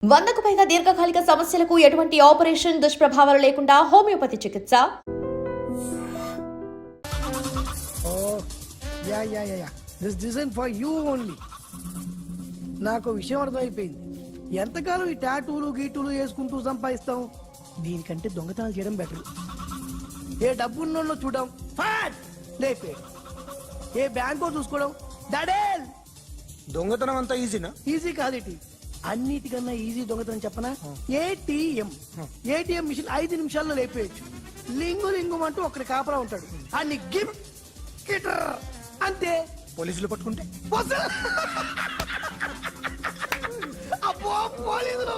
100కు పైగా దీర్ఘకాలిక సమస్యలకు ఎటువంటి ఆపరేషన్ దుష్ప్రభావాలు లేకుండా హోమియోపతి చికిత్స. This design for you only. నాకు విషయం అర్థమైపోయింది. ఎంతకాలం ఈ టాటూలు గీటులు వేసుకుంటూ సంపాదిస్తాం? దీనికంటే దొంగతనాలు చేయడం బెటర్. ఏ డబ్బున్నోళ్ళు చూడడం ఫాట్ లేపే, ఏ బ్యాంకో చూసుకోవడం దడేల్. దొంగతనం అంతా ఈజీనా? ఈజీ కాదేటి, అన్నిటికన్నా ఈజీ దొంగతనం చెప్పనా? ఏటీఎం మిషన్ 5 నిమిషాల్లో లేపేయచ్చు. లింగు అంటూ ఒకటి కాపలా ఉంటాడు, అన్ని గిమ్ గిటర్ అంతే. పోలీసులు పట్టుకుంటే అబ్బో పోలీసులు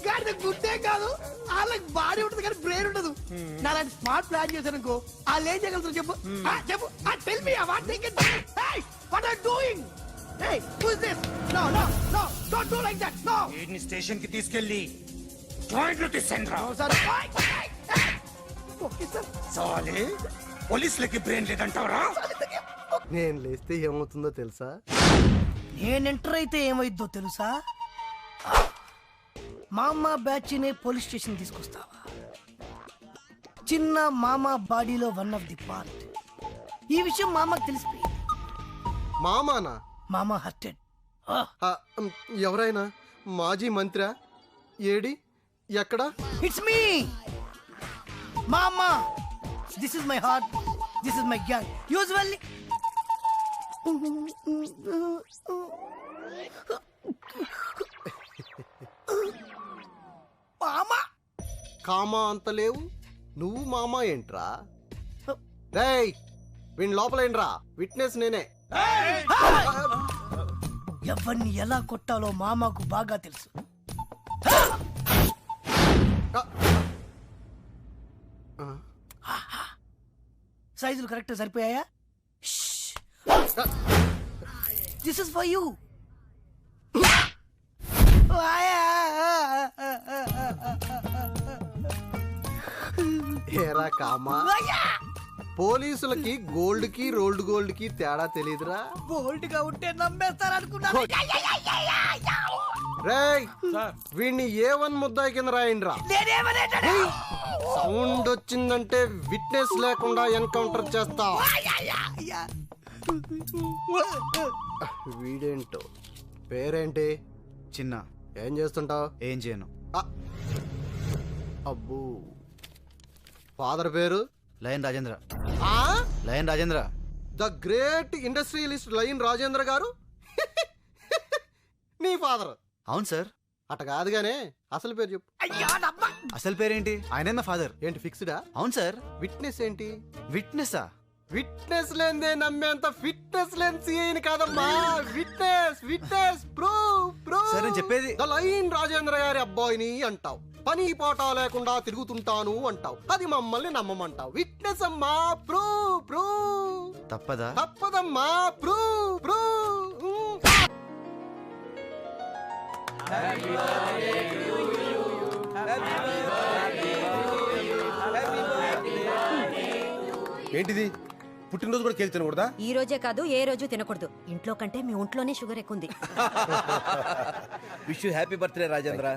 గాడి గుర్తే కాదు, వాళ్ళకి బాడీ ఉంటుంది కానీ బ్రెయిన్ ఉండదు. నాలాంటి స్మార్ట్ ప్లాన్ చేశానుకో వాళ్ళు ఏం చేయగలుగుతారు చెప్పు? చెప్పు, tell me what they can do. Hey what are doing? Hey, who is this? No, don't do like that. No. వీడిని స్టేషన్ కి తీసుకెళ్ళి జాయింట్లు తీసేంద్రా. No, sir. Okay, sir. సాలే పోలీసులకి బ్రెయిన్ లేదంటావరా? నేను లేస్తే ఏమవుతుందో తెలుసా? నేను ఎంటర్ అయితే ఏమైద్దో తెలుసా? మామ బ్యాచ్ నే పోలీస్ స్టేషన్ తీసుకొస్తావా? చిన్న మామ బాడీలో వన్ ఆఫ్ ది పార్ట్. ఈ విషయం మామకు తెలిసిపోయింది. మామానా? మామ హర్టెడ్. ఎవరైనా మాజీ మంత్రా? ఏడి ఎక్కడా? ఇట్స్ మీ మామ. This is my heart, this is my gang. Usually మామ కామా అంత లేవు, నువ్వు మామా ఏంట్రా? రేయ్ వీణ్ లోపలేంట్రా, విట్నెస్ నేనే. ఎవరిని ఎలా కొట్టాలో మామకు బాగా తెలుసు. సైజులు కరెక్ట్ సరిపోయాయా? This is for you. ఏరా కామా, పోలీసులకి గోల్డ్ కి రోల్డ్ కి తేడా తెలీదురా? బోల్డ్ గా ఉంటే నమ్మేస్తారనుకున్నా. రేయ్ వీడిని A1 ముద్దాయి కింద రాయండిరా. సౌండ్ వచ్చిందంటే విట్నెస్ లేకుండా ఎన్కౌంటర్ చేస్తా. వీడేంటో పేరేంటి? చిన్న. ఏం చేస్తుంటావు? ఏం చేయను. అబ్బో, ఫాదర్ పేరు? లయన్ రాజేంద్ర. ఆ lion Rajendra, the great industrialist lion Rajendra గారు నీ ఫాదర్? అవును సార్. అట కాదుగానే అసలు పేరు చెప్పు. అసలు పేరేంటి? ఆయనే మా ఫాదర్. ఏంటి ఫిక్స్డా? అవును సార్. విట్నెస్ ఏంటి? విట్నెస్సా? విట్నెస్ లేదే నమ్మేంత ఫిట్నెస్ లేని సీఐని కాదమ్మా. Witness proof. సార్ నేను చెప్పేది. ద లయన్ రాజేంద్ర గారి అబ్బాయిని అంటావు, పని పాట లేకుండా తిరుగుతుంటాను అంటావు, అది మమ్మల్ని నమ్మమంటావు. విట్నెస్ అమ్మా, ప్రూఫ్. తప్పదా? తప్పదమ్మా, ప్రూఫ్. ఏంటిది? పుట్టినరోజు కూడా కేక్ తినకూడదా? ఈ రోజే కాదు, ఏ రోజు తినకూడదు. ఇంట్లో కంటే మీ ఒంట్లోనే షుగర్ ఎక్కుంది. Wish you happy birthday Rajendra.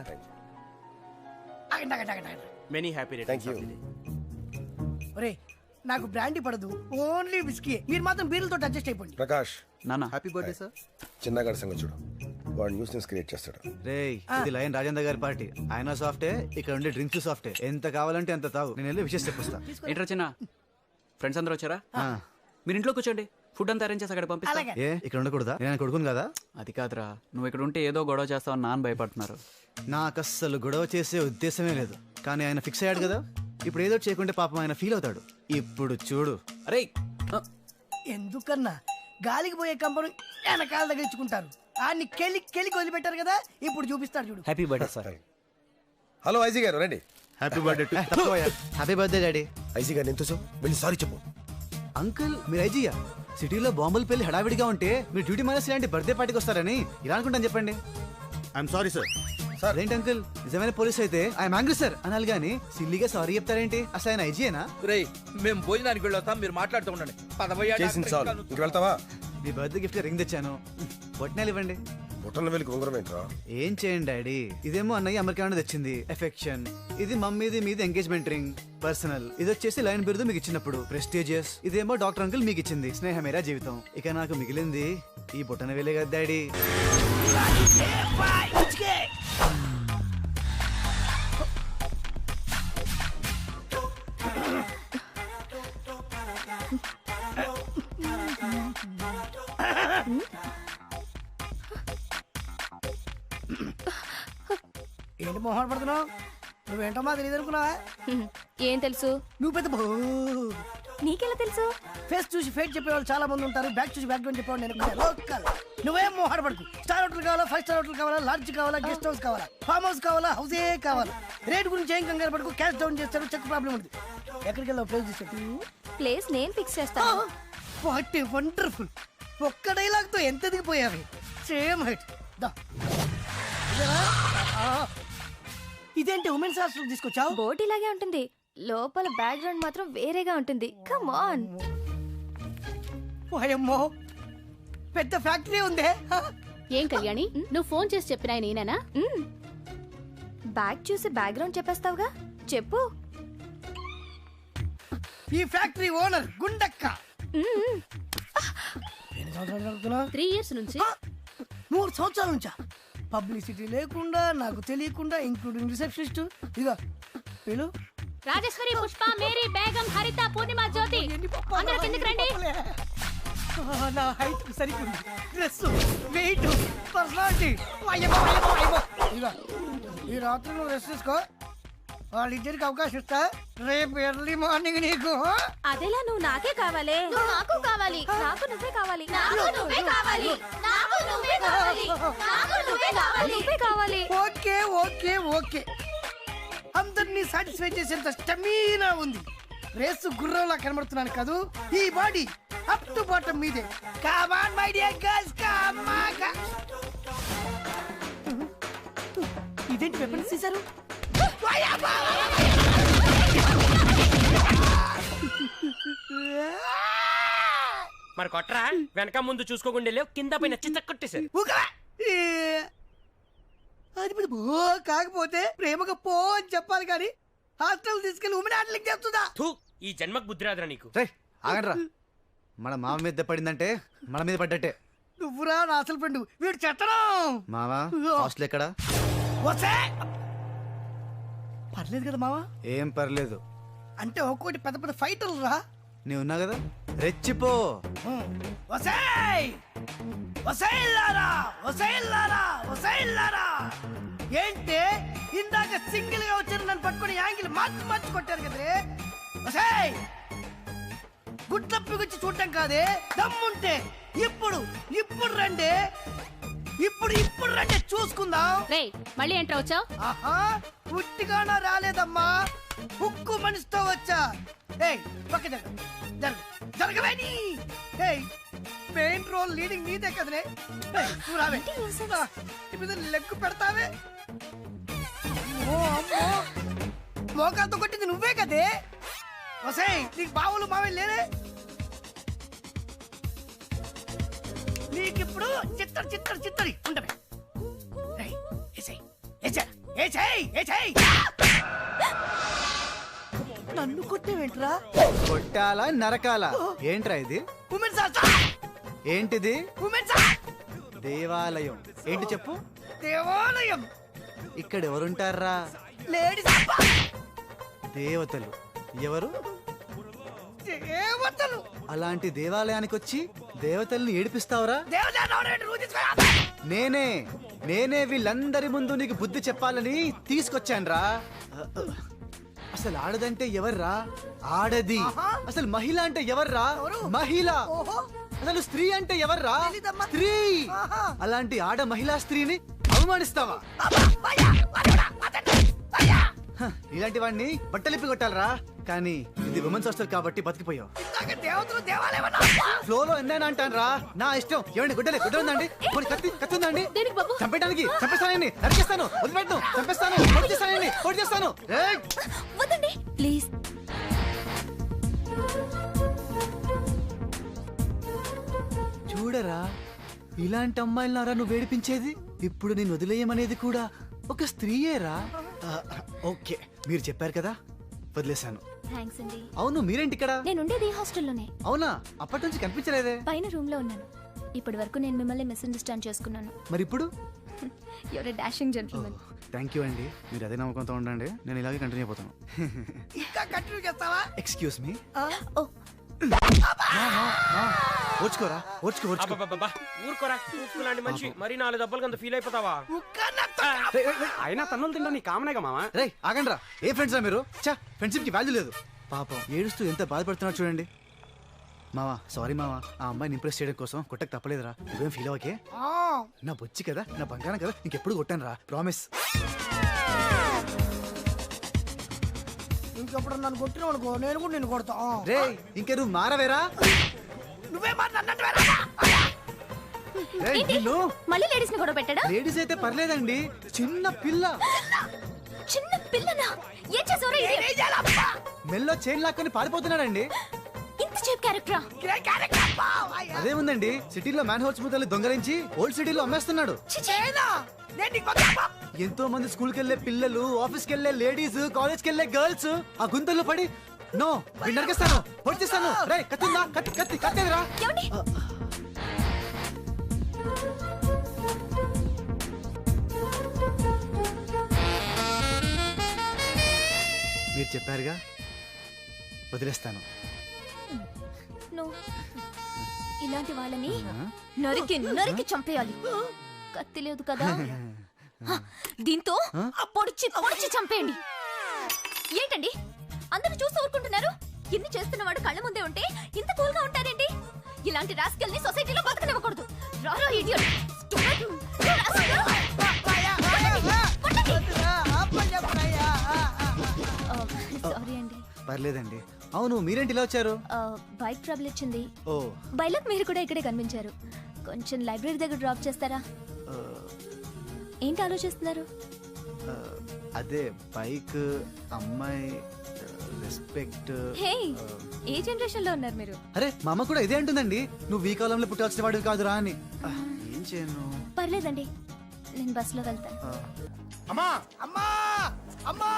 Many happy returns of the day. ఒరే నాకు బ్రాండీ పడదు, ఓన్లీ విస్కీ. మీరు మాత్రం బీర్లతో అడ్జస్ట్ అయిపోండి. ప్రకాష్, నాన్న హ్యాపీ బర్త్డే సార్. చిన్నగాడి సంగతి చూడు, వాడు న్యూస్ క్రియేట్ చేస్తాడు. రేయ్, ఇది లయన్ రాజేంద్ర గారి పార్టీ. ఆయన సాఫ్టే, ఇక్కడ ఉండే డ్రింక్స్ సాఫ్టే. ఎంత కావాలంటే అంత తాగు, నేను వెళ్ళి విషయం చెప్పొస్తా. ఏంట్రా చిన్న, ఫ్రెండ్స్ అందరూ వచ్చారా? మీరు ఇంట్లో కూర్చోండి, ఫుడ్ అంతా అరేంజ్ చేసి అక్కడ పంపిస్తా. అలాగే. ఏ ఇక్కడ ఉండకూడదా? నేను కొడుకును కదా. అది కాదురా, నువ్వు ఇక్కడ ఉంటే ఏదో గొడవ చేస్తావని నాన్న భయపడుతున్నారు. నాకు అస్సలు గొడవ చేసే ఉద్దేశమే లేదు, కానీ ఆయన ఫిక్స్ అయ్యాడు కదా. ఇప్పుడు ఏదో చేయకుంటే పాపం ఆయన ఫీల్ అవుతాడు. ఇప్పుడు చూడు. అరే ఎందుకన్నా గాలికి పోయే కంపను వెనకాల తగిలించుకుంటారు. ఆడిని కెలికి వదిలిపెట్టారు కదా, ఇప్పుడు చూపిస్తాడు చూడు. Happy birthday sir. Hello IG గారు, రండి. Happy birthday. Happy birthday daddy. IG గారు ఎంతో వెళ్ళి సారీ చెప్పు. అంకుల్ మీరు ఐజీయా? సిటీలో బాంబులు పెళ్లి హడావిడిగా ఉంటే మీరు డ్యూటీ మానేసి ఇలాంటి బర్త్డే పార్టీకి వస్తారని ఇలా అనుకుంటాను చెప్పండి. I'm sorry sir. సార్ ఏంటి అంకుల్, నిజమైన పోలీస్ అయితే ఐఎమ్ యాంగ్రీ సార్ అనాలి గానీ సిల్లీగా సారీ చెప్తారేంటి? అసలు ఆయన ఐజీయేనా? రేయ్ మేము భోజనానికి వెళ్ళొస్తాం, మీరు మాట్లాడుతూ ఉండండి. చేసింది చాలు, ఇంక వెళ్తావా? మీ బర్త్డే గిఫ్ట్ రింగ్ తెచ్చాను, బొట్నాలు ఇవ్వండి. బొట్టన వెళ్ళి ఉంగరం ఏంట్రా? ఏం చేయండి డాడీ, ఇదేమో అన్నయ్య అమెరికా నుండి తెచ్చింది ఎఫెక్షన్, ఇది మమ్మీది మీది ఎంగేజ్మెంట్ రింగ్ పర్సనల్, ఇది వచ్చేసి లైన్ బిరుదు మీకు ఇచ్చినప్పుడు ప్రెస్టీజియస్, ఇదేమో డాక్టర్ అంకుల్ మీకు ఇచ్చింది స్నేహమేరా జీవితం. ఇక నాకు మిగిలింది ఈ బొట్టన వేలే కదా డాడీ. ఏంటి మొహాలు పడుతున్నావు? నువ్వేంటో మా తెలియదు అనుకున్నావా? ఏం తెలుసు? నువ్వు పెద్ద నీకెలా తెలుసు? ఫేస్ చూసి ఫేట్ చెప్పేవాళ్ళు చాలా మంది ఉంటారు, బ్యాక్ చూసి బ్యాక్ గ్రౌండ్ చెప్పేవాళ్ళు నేను లోకల్. నువ్వేం మొహాలు పడుకు. స్టార్ హోటల్ కావాలా, 5 స్టార్ హోటల్ కావాలా, లాడ్జ్ కావాలా, గెస్ట్ హౌస్ కావాలా, ఫామ్ హౌస్ కావాలా, హౌసే కావాలా, రేట్ గురించి ఏం కంగారు పడుకు. క్యాష్ డౌన్ చేస్తాడు, చెక్ ప్రాబ్లం ఉంది. ఎక్కడికి వెళ్ళావు? ప్లేస్ చూసాడు. ప్లేస్ నేను ఫిక్స్ చేస్తాను. What wonderful. ఒక్క డైలాగ్ తో ఎంత దిగిపోయావి. Same height. ఇదేంటి ఉమెన్స్ హాస్టల్ తీసుకొచ్చావు? బోట్ ఇలాగే ఉంటుంది, లోపల బ్యాక్గ్రౌండ్ మాత్రం వేరేగా ఉంటుంది. Come on. ఓయమ్మో, పెద్ద ఫ్యాక్టరీ ఉందే. ఏం కళ్యాణి, నువ్వు ఫోన్ చేసి చెప్పినా నేనేనా? బ్యాక్ చూసి బ్యాక్గ్రౌండ్ చెప్పేస్తావుగా, చెప్పు. ఈ ఫ్యాక్టరీ ఓనర్ గుండక్క. 3 years నుంచి. 3 సంవత్సరాల నుంచా? పబ్లిసిటీ లేకుండా, నాకు తెలియకుండా, ఇంక్లూడింగ్ రిసెప్షనిస్ట్. ఇదిగో వీళ్ళు రాజేశ్వరి, పుష్ప, మేరీ, బేగం, హరిత, పూర్ణిమ, జ్యోతి, అందరూ కిందకి రండి. నా హైట్ సరిపోయింది, డ్రెస్, వెయిట్, పర్సనాలిటీ. ఇదిగో ఈ రాత్రి నువ్వు రెస్ట్ తీసుకో, వాళ్ళిద్దరికి అవకాశం ఇస్తా. రేపు ఎర్లీ మార్నింగ్ నీకు. అదేలా నువ్వు నాకే కావాలి, నాకు కావాలి, నాకు నువ్వే కావాలి, నాకు నువ్వే కావాలి, నాకు నువ్వే కావాలి, నాకు నువ్వే కావాలి, నువ్వే కావాలి. ఓకే ఓకే ఓకే, అందరినీ సాటిస్ఫై చేసేంత స్టమీనా ఉంది. రేసు గుర్రంలా కనబడుతున్నాను కాదు, ఈ బాడీ అప్ టు బాటం మీదే. Come on my dear girls, come on. ఇదేంటి వెపన్స్ తీశారు? మరి కొట్రా, వెనక ముందు చూసుకోకుండా లేవు, కింద పైన చిత్త కొట్టేశారు. అది పో, కాకపోతే ప్రేమగా పో అని చెప్పాలి కానీ హాస్టల్ తీసుకెళ్లి ఉమెన్ హ్యాండ్లింగ్ చేస్తుందా? ఈ జన్మకు బుద్ధి రాదురా నీకు. ఆగండ్రా, మన మామ మీద పడిందంటే మన మీద పడ్డట్టే. నువ్వురా నా అసలు ఫ్రెండ్, వీడు చెత్తనం. మావా హాస్టల్ ఎక్కడా? పర్లేదు కదా మావా? ఏం పర్లేదు అంటే ఒక్కోటి పెద్ద పెద్ద ఫైటర్లు రా. నీ ఉన్నా కదా, రెచ్చిపో. ఏంటి ఇందాక సింగిల్ గా వచ్చారు, నన్ను పట్టుకుని యాంగిల్ మార్చి కొట్టారు కదే. గుట్లప్పికొచ్చి చూడటం కాదే, దమ్ముంటే ఇప్పుడు రండి, ఇప్పుడు రండి, చూసుకుందాం. రేయ్, మళ్ళీ ఎంటర్ వచ్చావు? ఆహా, పుట్టిగానా రాలేదమ్మా, ఉక్కు మనిషితో వచ్చా. ఏయ్ పక్క జరగవేని. ఏయ్ పెయింట్ రోల్ లీడింగ్ నీదే కదనే. నువ్వు రావే, ఇప్పుడు లెగ్గు పెడతావే. ఓ అమ్మో, మోకాలతో కొట్టింది నువ్వే కదే. వసేయ్, నీకు బావులు మావే లేరే? నీకిప్పుడు చిత్తడి ఉండవే. నన్ను కొట్టేవేంట్రా? కొట్టాలా నరకాలా? ఏంట్రా ఇది? Women's hostel. ఏంటిది? Women's hostel. దేవాలయం. ఏంటి చెప్పు? దేవాలయం. ఇక్కడ ఎవరుంటారా? లేడీస్. దేవతలు. ఎవరు? దేవతలు. అలాంటి దేవాలయానికి వచ్చి దేవతల్ని ఏడిపిస్తావురా? నేనే వీళ్ళందరి ముందు నీకు బుద్ధి చెప్పాలని తీసుకొచ్చాన్రా. అసలు ఆడదంటే ఎవర్రా? ఆడది. అసలు మహిళ అంటే ఎవర్రా? మహిళ. అసలు స్త్రీ అంటే ఎవర్రా? స్త్రీ. అలాంటి ఆడ మహిళా స్త్రీని అవమానిస్తావా? ఇలాంటి వాడిని బట్టలిప్పి కొట్టాలరా. కానీ ఇది ఉమెన్స్ హాస్టల్ కాబట్టి బతికిపోయావు. ఫ్లోలో ఎన్నైనా అంటానరా, నా ఇష్టం. ఏమండి గుడ్డలే, గుడ్డ ఉందండి, కత్తి ఉందండి, చంపేయడానికి చంపేస్తానండి, నరికేస్తాను, వదిలిపెట్టను, చంపేస్తాను, పొడి చేస్తాను. ప్లీజ్. చూడరా, ఇలాంటి అమ్మాయిలనారా నువ్వు వేడిపించేది? ఇప్పుడు నేను వదిలేయమనేది కూడా ఒక స్త్రీయేరా? ఓకే, మీరు చెప్పారు కదా, వదిలేశాను. థ్యాంక్స్ అండి. అవును, మీరేంటి ఇక్కడ? నేను ఉండేది హాస్టల్లోనే. అవునా? అప్పటి నుంచి కనిపించలేదే. పైన రూమ్ లో ఉన్నాను. ఇప్పటి వరకు నేను మిమ్మల్ని మిస్అండర్స్టాండ్ చేసుకున్నాను. మరి ఇప్పుడు? Your a dashing gentleman. Thank you అండి, మీరు అదే నమ్మకంతో ఉండండి, నేను ఇలాగే కంటిన్యూ అయిపోతాను. ఇంకా కంటిన్యూ చేస్తావా? Excuse me. ఓ ఓర్చుకోరా, ఓర్చుకో. అబ్బబ్బబ్బబ్బా, ఊరుకోరా. ఉప్పు లాంటి మనిషి మరి 4 దెబ్బలు అంత ఫీల్ అయిపోతావా? అయినా తన్నులు తింటా నీ కామనేగా మామ. రేయ్ ఆగండి రా, ఏ ఫ్రెండ్స్ రా మీరు? ఫ్రెండ్షిప్ కి వాల్యూ లేదు. పాపం ఏడుస్తూ ఎంత బాధపడుతున్నాడు చూడండి. మావా సారీ మావా, ఆ అమ్మాయిని ఇంప్రెస్ చేయడం కోసం కొట్టకు తప్పలేదురా, నువ్వేం ఫీల్ అవ్వకే. నా బొచ్చి కదా, నా బంగారం కదా, ఇంకెప్పుడు కొట్టాను రా, ప్రామిస్. ఇంకప్పుడు నన్ను కొట్టినావు అనుకో, నేను కూడా నిన్ను కొడతా. రే ఇంకే నువ్వు మారవేరా? నువ్వే మళ్ళీ లేడీస్ ని గొడవ పెట్టాడా? లేడీస్ అయితే పర్లేదండి, చిన్న పిల్ల. చిన్న పిల్లనా? ఏం చేసావురా? మెల్లో చైన్ లాక్కొని పారిపోతున్నాడండి. ఇంత చీప్ క్యారెక్టరా? అదేముందండి, సిటీలో మ్యాన్ హోల్స్ ముద్దలు దొంగలించి ఓల్డ్ సిటీలో అమ్మేస్తున్నాడు. ఎంతో మంది స్కూల్ కి వెళ్లే పిల్లలు, ఆఫీస్ కి వెళ్లే లేడీస్, కాలేజ్ కి వెళ్లే గర్ల్స్ ఆ గుంతల్లో పడి నో నరికేస్తాను, పొడిచేస్తాను. రే కత్తిందా? కత్తేదిరా. మీరు చెప్పారుగా, వదిలేస్తాను. ఇలాంటి వాళ్ళని నరికి చంపేయాలి. కత్తి లేదు కదా, దీంతో పొడిచి చంపేయండి. ఏంటండి అందరూ చూస్తూ ఊరుకుంటున్నారు? ఇన్ని చేస్తున్నవాడు కళ్ళ ముందే ఉంటే ఇంత కూల్ గా ఉంటారేంటి? ఇలాంటి రాస్కల్ ని సొసైటీలో బతకనివ్వకూడదు. రారో ఇడియట్. సారీ అండి. పర్లేదండి. అవును, మీరేంటి ఇలా వచ్చారు? బైక్ ట్రబుల్ ఇచ్చింది. ఓ, బైలక్ మీరు కూడా ఇక్కడే కనిపించారు. కొంచెం లైబ్రరీ దగ్గర డ్రాప్ చేస్తారా? ఏంటి ఆలోచిస్తున్నారు? అదే బైక్, అమ్మాయి, రెస్పెక్ట్. హే, ఏ జనరేషన్ లో ఉన్నారు మీరు? అరే మా అమ్మ కూడా ఇదే అంటుందండి, నువ్వు ఈ కాలంలో పుట్టాల్సిన వాడివి కాదురా అని. ఏం చేయను? పర్లేదండి, నేను బస్సులో వెళ్తాను. అమ్మా అమ్మా అమ్మా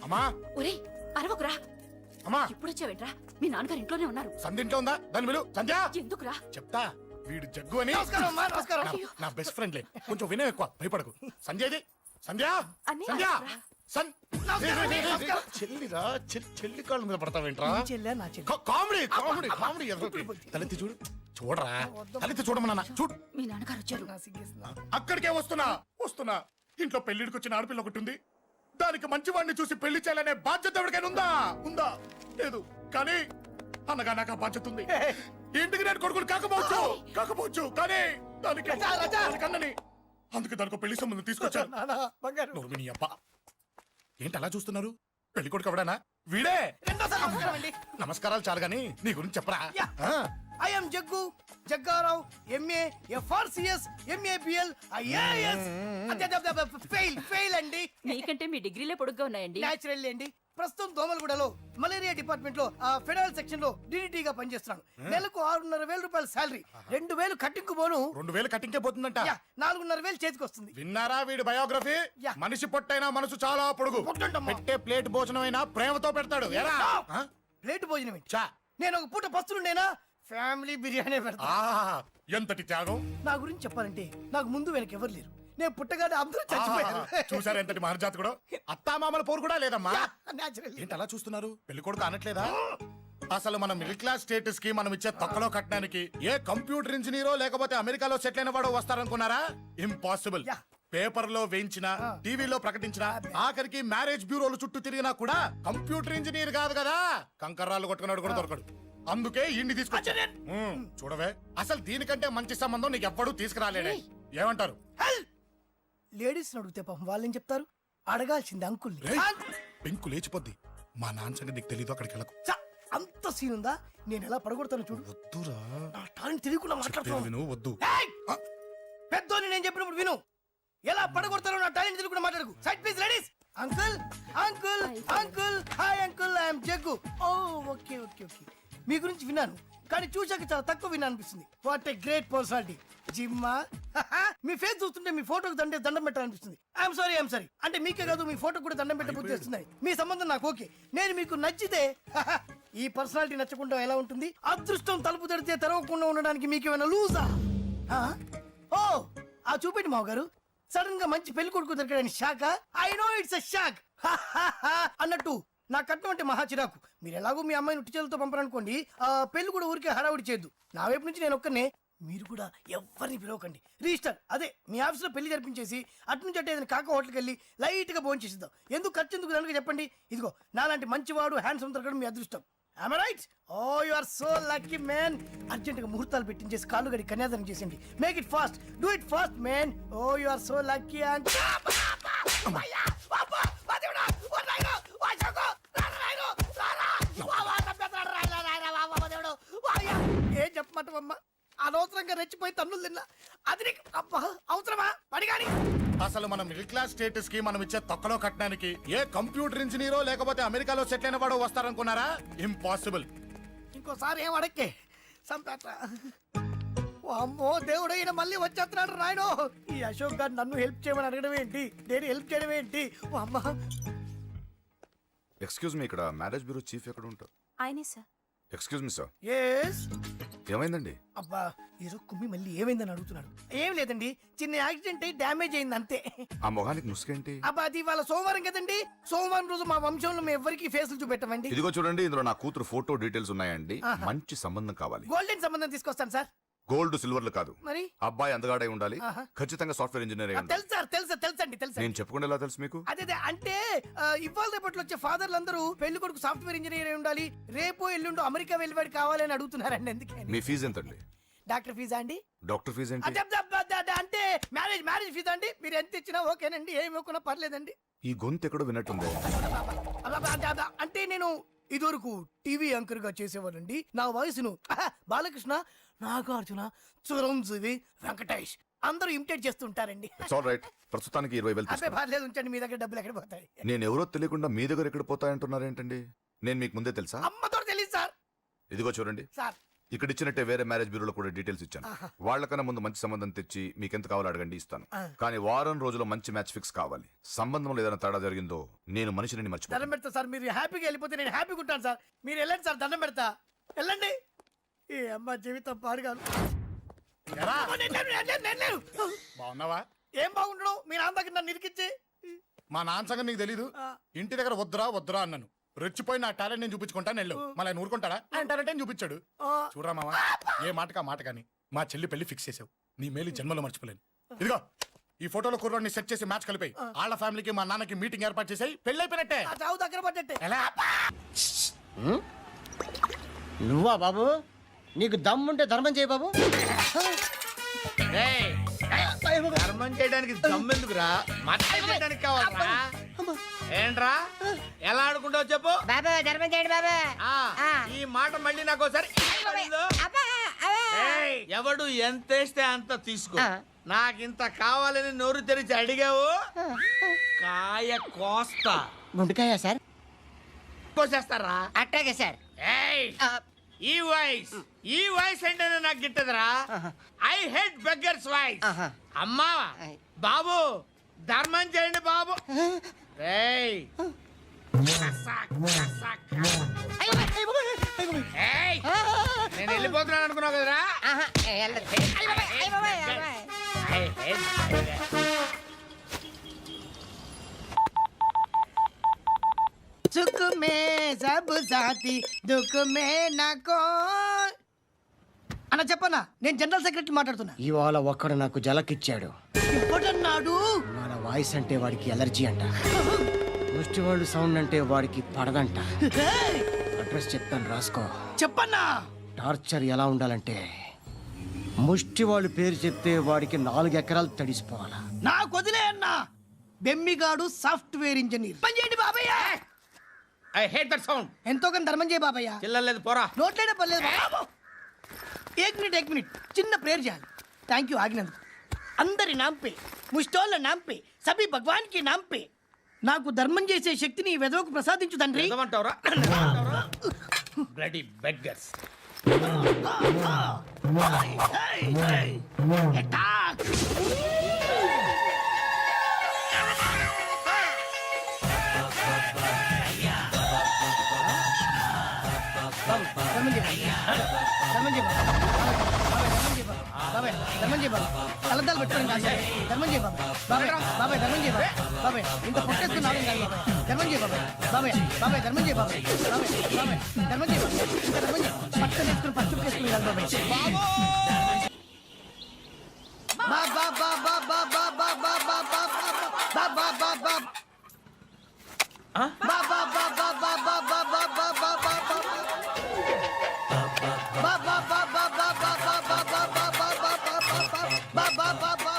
అమ్మా ఒరే అరవకురా. అమ్మా ఇప్పుడు వచ్చావేంట్రా? మీ నాన్నగారు ఇంట్లోనే ఉన్నారు. సంధ్య ఇంట్లో ఉందా? దాని విలు. సంధ్య ఎందుకురా? చెప్తా, వీడు జగ్గు అని నమస్కారం. నా బెస్ట్ ఫ్రెండ్లే, కొంచెం వినయం ఎక్కువ, భయపడకు. సంధ్యది సంధ్య అన్నయ్య, సంధ్య నమస్కారం. చెల్లిరా, చెల్లి కాళ్ళ మీద పడతావేంట్రా? చెల్లె నా చెల్లి. కామెడీ కామెడీ కామెడీ తలెత్తి చూడు, చూడరా, తలెత్తి చూడమన్నా చూడు. మీ నాన్నగారు వచ్చారు. అక్కడికే వస్తున్నా. ఇంట్లో పెళ్లిడికి వచ్చిన ఆడపిల్ల ఒకటి ఉంది, దానికి మంచివాడిని చూసి పెళ్లి చేయాలనే బాధ్యత ఎవరికైనా ఉందా? లేదు. కానీ అన్నగా నాకు ఆ బాధ్యత ఉంది. ఇంటికి నేను కొడుకుని కాకపోవచ్చు కానీ దానికి అన్నని, అందుకే దానికి పెళ్లి సంబంధం తీసుకొచ్చాను. నోర్మిని అబ్బ, ఏంటి అలా చూస్తున్నారు? పెళ్లి కొడుకు ఎవడానా? వీడే. నమస్కారాలు చాలు గాని నీ గురించి చెప్పరా. I am Jaggu, Jaggarao, MA, FRCS, MABL, IAS. Fail అండి. మీకంటే మీ డిగ్రీలే పొడుగ్గా ఉన్నాయండి. న్యాచురల్ అండి. ప్రస్తుతం దోమలగూడలో మలేరియా డిపార్ట్మెంట్ లో ఫెడరల్ సెక్షన్ లో DDT గా పనిచేస్తున్నాను. నెలకు 6,500 రూపాయల శాలరీ, 2,000 కట్టింగ్ పోను. 2,000 కట్టింకే పోతుందంట. 4,500 చేతికి వస్తుంది. విన్నారా వీడి బయోగ్రఫీ? మనిషి పొట్టైనా మనసు చాలా పొడుగు. పెట్టే ప్లేట్ భోజనం అయినా ప్రేమతో పెడతాడు. ప్లేట్ భోజనం ఏంటి? నేను ఒక పూట పస్తులుండేనా, ఫ్యామిలీ బిర్యానీ పెడతా. ఎంతటి త్యాగం! నా గురించి చెప్పాలంటే నాకు ముందు వెనక ఎవరు లేరు. నేను పుట్టగానే అందరూ చచ్చిపోయారు. చూసారు ఎంతటి మహర్జాత్ కూడా. అత్తామామల పోరు కూడా లేదమ్మా. న్యాచురల్. ఏంటి అలా చూస్తున్నారు? పెళ్లి కొడుకు అనట్లేదా? అసలు మన మిడిల్ క్లాస్ స్టేటస్ కి మనం ఇచ్చే తక్కువలో కట్టడానికి ఏ కంప్యూటర్ ఇంజనీరో లేకపోతే అమెరికాలో సెటిల్ అయిన వాడు వస్తారనుకున్నారా? ఇంపాసిబుల్. పేపర్ లో వేయించిన, టీవీలో ప్రకటించిన, ఆఖరికి మ్యారేజ్ బ్యూరోలు చుట్టూ తిరిగినా కూడా కంప్యూటర్ ఇంజనీర్ కాదు కదా, కంకర్రాలు కొట్టుకున్నాడు కూడా దొరకడు. అందుకే ఇండి తీసుకొచ్చా. చూడవే, అసలు దీనికంటే మంచి సంబంధం నీకు ఎవ్వడూ తీసుకురాలేడే. ఏమంటారు? లేడీస్ అడిగితే పాపం వాళ్ళేం చెప్తారు? అడగాల్సింది అంకుల్. పెంకు లేచిపోద్ది. మా నాన్న సంగతి నీకు తెలీదు, అక్కడికి వెళ్ళకు. అంత సీన్ ఉందా? నేను ఎలా పడగొడతాను చూడు. వద్దురా, నా టాలెంట్ తెలియకుండా మాట్లాడుతున్నావు. విను, వద్దు. పెద్దోని నేను చెప్పినప్పుడు విను. ఎలా పడగొడతారో నా టాలెంట్ తెలియకుండా మాట్లాడకు. Side please ladies. Uncle uncle uncle, hi uncle, I'm Jaggu. ఓ ఓకే ఓకే ఓకే. మీ గురించి విన్నాను. కానీ చూశాక చాలా తక్కువ విన్నా అనిపిస్తుంది. What a great personality. జిమ్మా మీ ఫేస్ చూస్తుంటే మీ ఫోటోకి దండం పెట్టాలనిపిస్తుంది. ఐఎమ్ సారీ అంటే మీకే కాదు మీ ఫోటో కూడా దండం పెట్టే బుద్ధి వస్తున్నాయి. మీ సంబంధం నాకు ఓకే, నేను మీకు నచ్చితే ఈ పర్సనాలిటీ నచ్చకుండా ఎలా ఉంటుంది? అదృష్టం తలుపు తెరితే తెరవకుండా ఉండడానికి మీకు ఏమైనా లూజా? ఓ ఆ చూపెట్టి మావ గారు, సడన్ గా మంచి పెళ్లి కొడుకు దొరికాడని shock. I know it's a shock అన్నట్టు నా కట్నం అంటే మహా చిరాకు. మీరు ఎలాగో మీ అమ్మాయిని ఉట్టి చేతులతో పంపరనుకోండి, పెళ్లి కూడా ఊరికే హడావుడి చేయొద్దు. నా వైపు నుంచి నేను ఒక్కనే, మీరు కూడా ఎవరిని పిలవకండి. రిజిస్టర్ అదే మీ ఆఫీస్లో పెళ్లి జరిపించేసి అటు నుంచి అంటే ఏదైనా కాక హోటల్కి వెళ్ళి లైట్ గా భోజనం చేసిద్దాం. ఎందుకు ఖర్చు ఎందుకు దానికి చెప్పండి. ఇదిగో నాలాంటి మంచివాడు హ్యాండ్సమ్ దొరకడం మీ అదృష్టం. Am I right? Oh, you are so lucky, man. Urgent గా ముహూర్తాలు పెట్టించేసి కాళ్ళు గడి కన్యాదానం చేసేయండి. Make it fast, do it fast, man. Oh, you are so lucky and ఏం చెప్పమంటావమ్మా? అనవసరంగా రెచ్చిపోయి తన్నులు తిన్నా. అది నీకు అబ్బా అవసరమా? పడిగాని అసలు మన మిడిల్ క్లాస్ స్టేటస్ కి మనం ఇచ్చే తొక్కలో కట్టడానికి ఏ కంప్యూటర్ ఇంజనీరో లేకపోతే అమెరికాలో సెటిల్ అయిన వాడు వస్తారనుకున్నారా? ఇంపాసిబుల్. ఇంకోసారి ఏం అడక్కే సంపేట. అమ్మో దేవుడు, ఈయన మళ్ళీ వచ్చేస్తున్నాడు రాయడు. ఈ అశోక్ గారు నన్ను హెల్ప్ చేయమని అడగడం ఏంటి, నేను హెల్ప్ చేయడం ఏంటి? అమ్మ ఎక్స్క్యూజ్ మీ, ఇక్కడ మ్యారేజ్ బ్యూరో చీఫ్ ఎక్కడ ఉంటారు? ఆయనే sir. Excuse me sir. Yes. ఏమైందండి? అబ్బా ఏదో కుమ్మి మళ్ళీ ఏమైందని అడుగుతున్నాడు. ఏం లేదండి, చిన్న యాక్సిడెంట్ అయి డ్యామేజ్ అయింది అంతే. ఆ మొహానికి ముసుకేంటి? అబ్బా అది ఇవాళ సోమవారం కదండి, సోమవారం రోజు మా వంశంలో మేము ఎవరికి ఫేసులు చూపెట్టమండి. ఇదిగో చూడండి, ఇందులో నా కూతురు ఫోటో డీటెయిల్స్ ఉన్నాయండి. మంచి సంబంధం కావాలి. గోల్డెన్ సంబంధం తీసుకొస్తాను సార్. గోల్డ్ సిల్వర్లు కాదు, మరి అబ్బాయి అందగాడై ఉండాలి. ఖచ్చితంగా సాఫ్ట్వేర్ ఇంజనీర్ అయి ఉండాలి. తెలుసు సార్, తెలుసండి. నేను చెప్పకుండా ఎలా తెలుసు మీకు? అదే అంటే ఇవాళ రేపట్లో వచ్చే ఫాదర్లు అందరూ పెళ్లి కొడుకు సాఫ్ట్వేర్ ఇంజనీర్ అయి ఉండాలి, రేపు ఎల్లుండి అమెరికా వెళ్ళివాడు కావాలని అడుగుతున్నారండి. ఎందుకే? మీ ఫీజు ఎంతండి? డాక్టర్ ఫీజా అండి? డాక్టర్ ఫీజు ఏంటి? అంటే మ్యారేజ్ ఫీజా అండి. మీరు ఎంత ఇచ్చినా ఓకేనండి, ఏమి ఇవ్వకున్నా పర్లేదండి. ఈ గొంతు ఎక్కడో విన్నట్టుంది. అంటే నేను ఇదివరకు టీవీ యాంకర్ గా చేసేవాడండి. నా వయసును బాలకృష్ణ, నాగార్జున, చిరంజీవి, వెంకటేష్ అందరూ ఇమిటేట్ చేస్తుంటారండి. ప్రస్తుతానికి 20,000 అదే పర్లేదు, ఉంచండి. మీ దగ్గర డబ్బులు ఎక్కడ పోతాయి? నేను ఎవరో తెలియకుండా మీ దగ్గర ఎక్కడ పోతాయంటున్నారేంటండి? నేను మీకు ముందే తెలుసా? అమ్మతో తెలియదు సార్. ఇదిగో చూడండి సార్, ఇక్కడ ఇచ్చినట్టే వేరే మ్యారేజ్ బ్యూరోలో కూడా డీటెయిల్స్ ఇచ్చాను. వాళ్ళకన్నా ముందు మంచి సంబంధం తెచ్చి మీకు ఎంత కావాలో అడగండి, ఇస్తాను. కానీ వారం రోజుల్లో మంచి మ్యాచ్ ఫిక్స్ కావాలి. సంబంధంలో ఏదైనా తేడా జరిగిందో నేను మనిషిని మర్చిపోతాను. దండం పెడతా సార్. మీరు హ్యాపీగా వెళ్ళిపోతే నేను హ్యాపీగా ఉంటాను సార్. మీరు వెళ్ళండి సార్, దండం పెడతా. వెళ్ళండి. ఈ అమ్మ జీవితం పాడుగాను. బాగున్నావా? ఏం బాగుండడం? మీ నాన్న దగ్గర నన్ను ఇరికిచ్చి. మా నాన్న సంగతి నీకు తెలీదు. ఇంటి దగ్గర వద్దురా అన్నాను. రెచ్చిపోయి నా టాలెంట్ నేను చూపించుకుంటాను వెళ్ళు. మళ్ళీ ఆయన ఊరుకుంటాడా? ఆయన టాలెంట్ అని చూపించాడు. చూడరా మావా, ఏ మాటకా మాట కానీ మా చెల్లి పెళ్లి ఫిక్స్ చేసావు. నీ మేలు జన్మలో మర్చిపోలేను. ఇదిగో ఈ ఫోటోలో కుర్రాన్ని సెట్ చేసి మ్యాచ్ కలిపాయి. వాళ్ళ ఫ్యామిలీకి మా నాన్నకి మీటింగ్ ఏర్పాటు చేసాయి. పెళ్లి అయిపోయినట్టే. దగ్గర పడ్డట్టే. ఎలా? నువ్వా బాబు? నీకు దమ్ముంటే ధర్మం చేయి బాబు. ధర్మం చేయడానికి దమ్మెందుకురా? చేయడానికి కావాలరా? ఏంట్రా ఎలా ఆడుకుంటావు చెప్పు బాబా. ధర్మం చేయండి బాబా. ఈ మాట మళ్ళీ నాకు ఒకసారి ఎవడు ఎంత వేస్తే అంత తీసుకో. నాకింత కావాలని నోరు తెరిచి అడిగావు, కాయ కోస్తా. గుండెకాయ సార్? కోసేస్తారా? అట్టాగే సార్. ఈ వాయిస్ అంటేనే నాకు గిట్టదురా. I hate beggars voice. అమ్మా బాబు, ధర్మం చేయండి బాబు. నేను వెళ్ళిపోతున్నాను అనుకున్నావు కదరా? సుఖ మే సబ్ సాథీ దుఃఖ మే నాకో. అన్న చెప్పన్నా, నేను జనరల్ సెక్రటరీ మాట్లాడుతున్నా. ఇవాళ ఒక్కడు నాకు జలకిచ్చాడు. ఇప్పుడన్నాడు మన వాయిస్ అంటే వాడికి ఎలర్జీ అంట. ముష్టి వాళ్ళు సౌండ్ అంటే వాడికి పడదంట. అడ్రస్ చెప్తాను, రాసుకో. చెప్పన్నా. టార్చర్ ఎలా ఉండాలంటే ముష్టి వాళ్ళు పేరు చెప్తే వాడికి 4 ఎకరాలు తడిసిపోవాలా. నాకు వదిలే అన్నా. బెమ్మిగాడు సాఫ్ట్వేర్ ఇంజనీర్. పని చేయండి బాబయ్య. I hate that sound. ఎంతో కొంత ధర్మం చేయ బాబయ్య. చిల్లలేదు పోరా. నోట్లేనే పర్లేదు బాబు. ఏక్ మినిట్ చిన్న ప్రేయర్ చేయాలి. థ్యాంక్ యూ ఆగినందుకు. అందరి నాంపే, ముష్టోళ్ళ నాంపే, సభి భగవాన్ కి నాంపే నాకు ధర్మం చేసే శక్తిని ఈ వెదవకు ప్రసాదించు తండ్రి. Bloody beggars. కలద్దాలు పెట్టుకోండి ధర్మం చేయ బాబాయ్ బాబాయ్ ధర్మం చేయ బాబాయ్ ఇంత పొట్టేసుకున్నాడు కాదు బాబాయ్ ధర్మం చేయ బాబాయ్ బాబాయ్ ధర్మం చేయ బాబాయ్ బాబాయ్ ధర్మం చేయ ఇంకా ధర్మం చేయ పట్టు వేసుకుని పట్టు వేసుకుని కాదు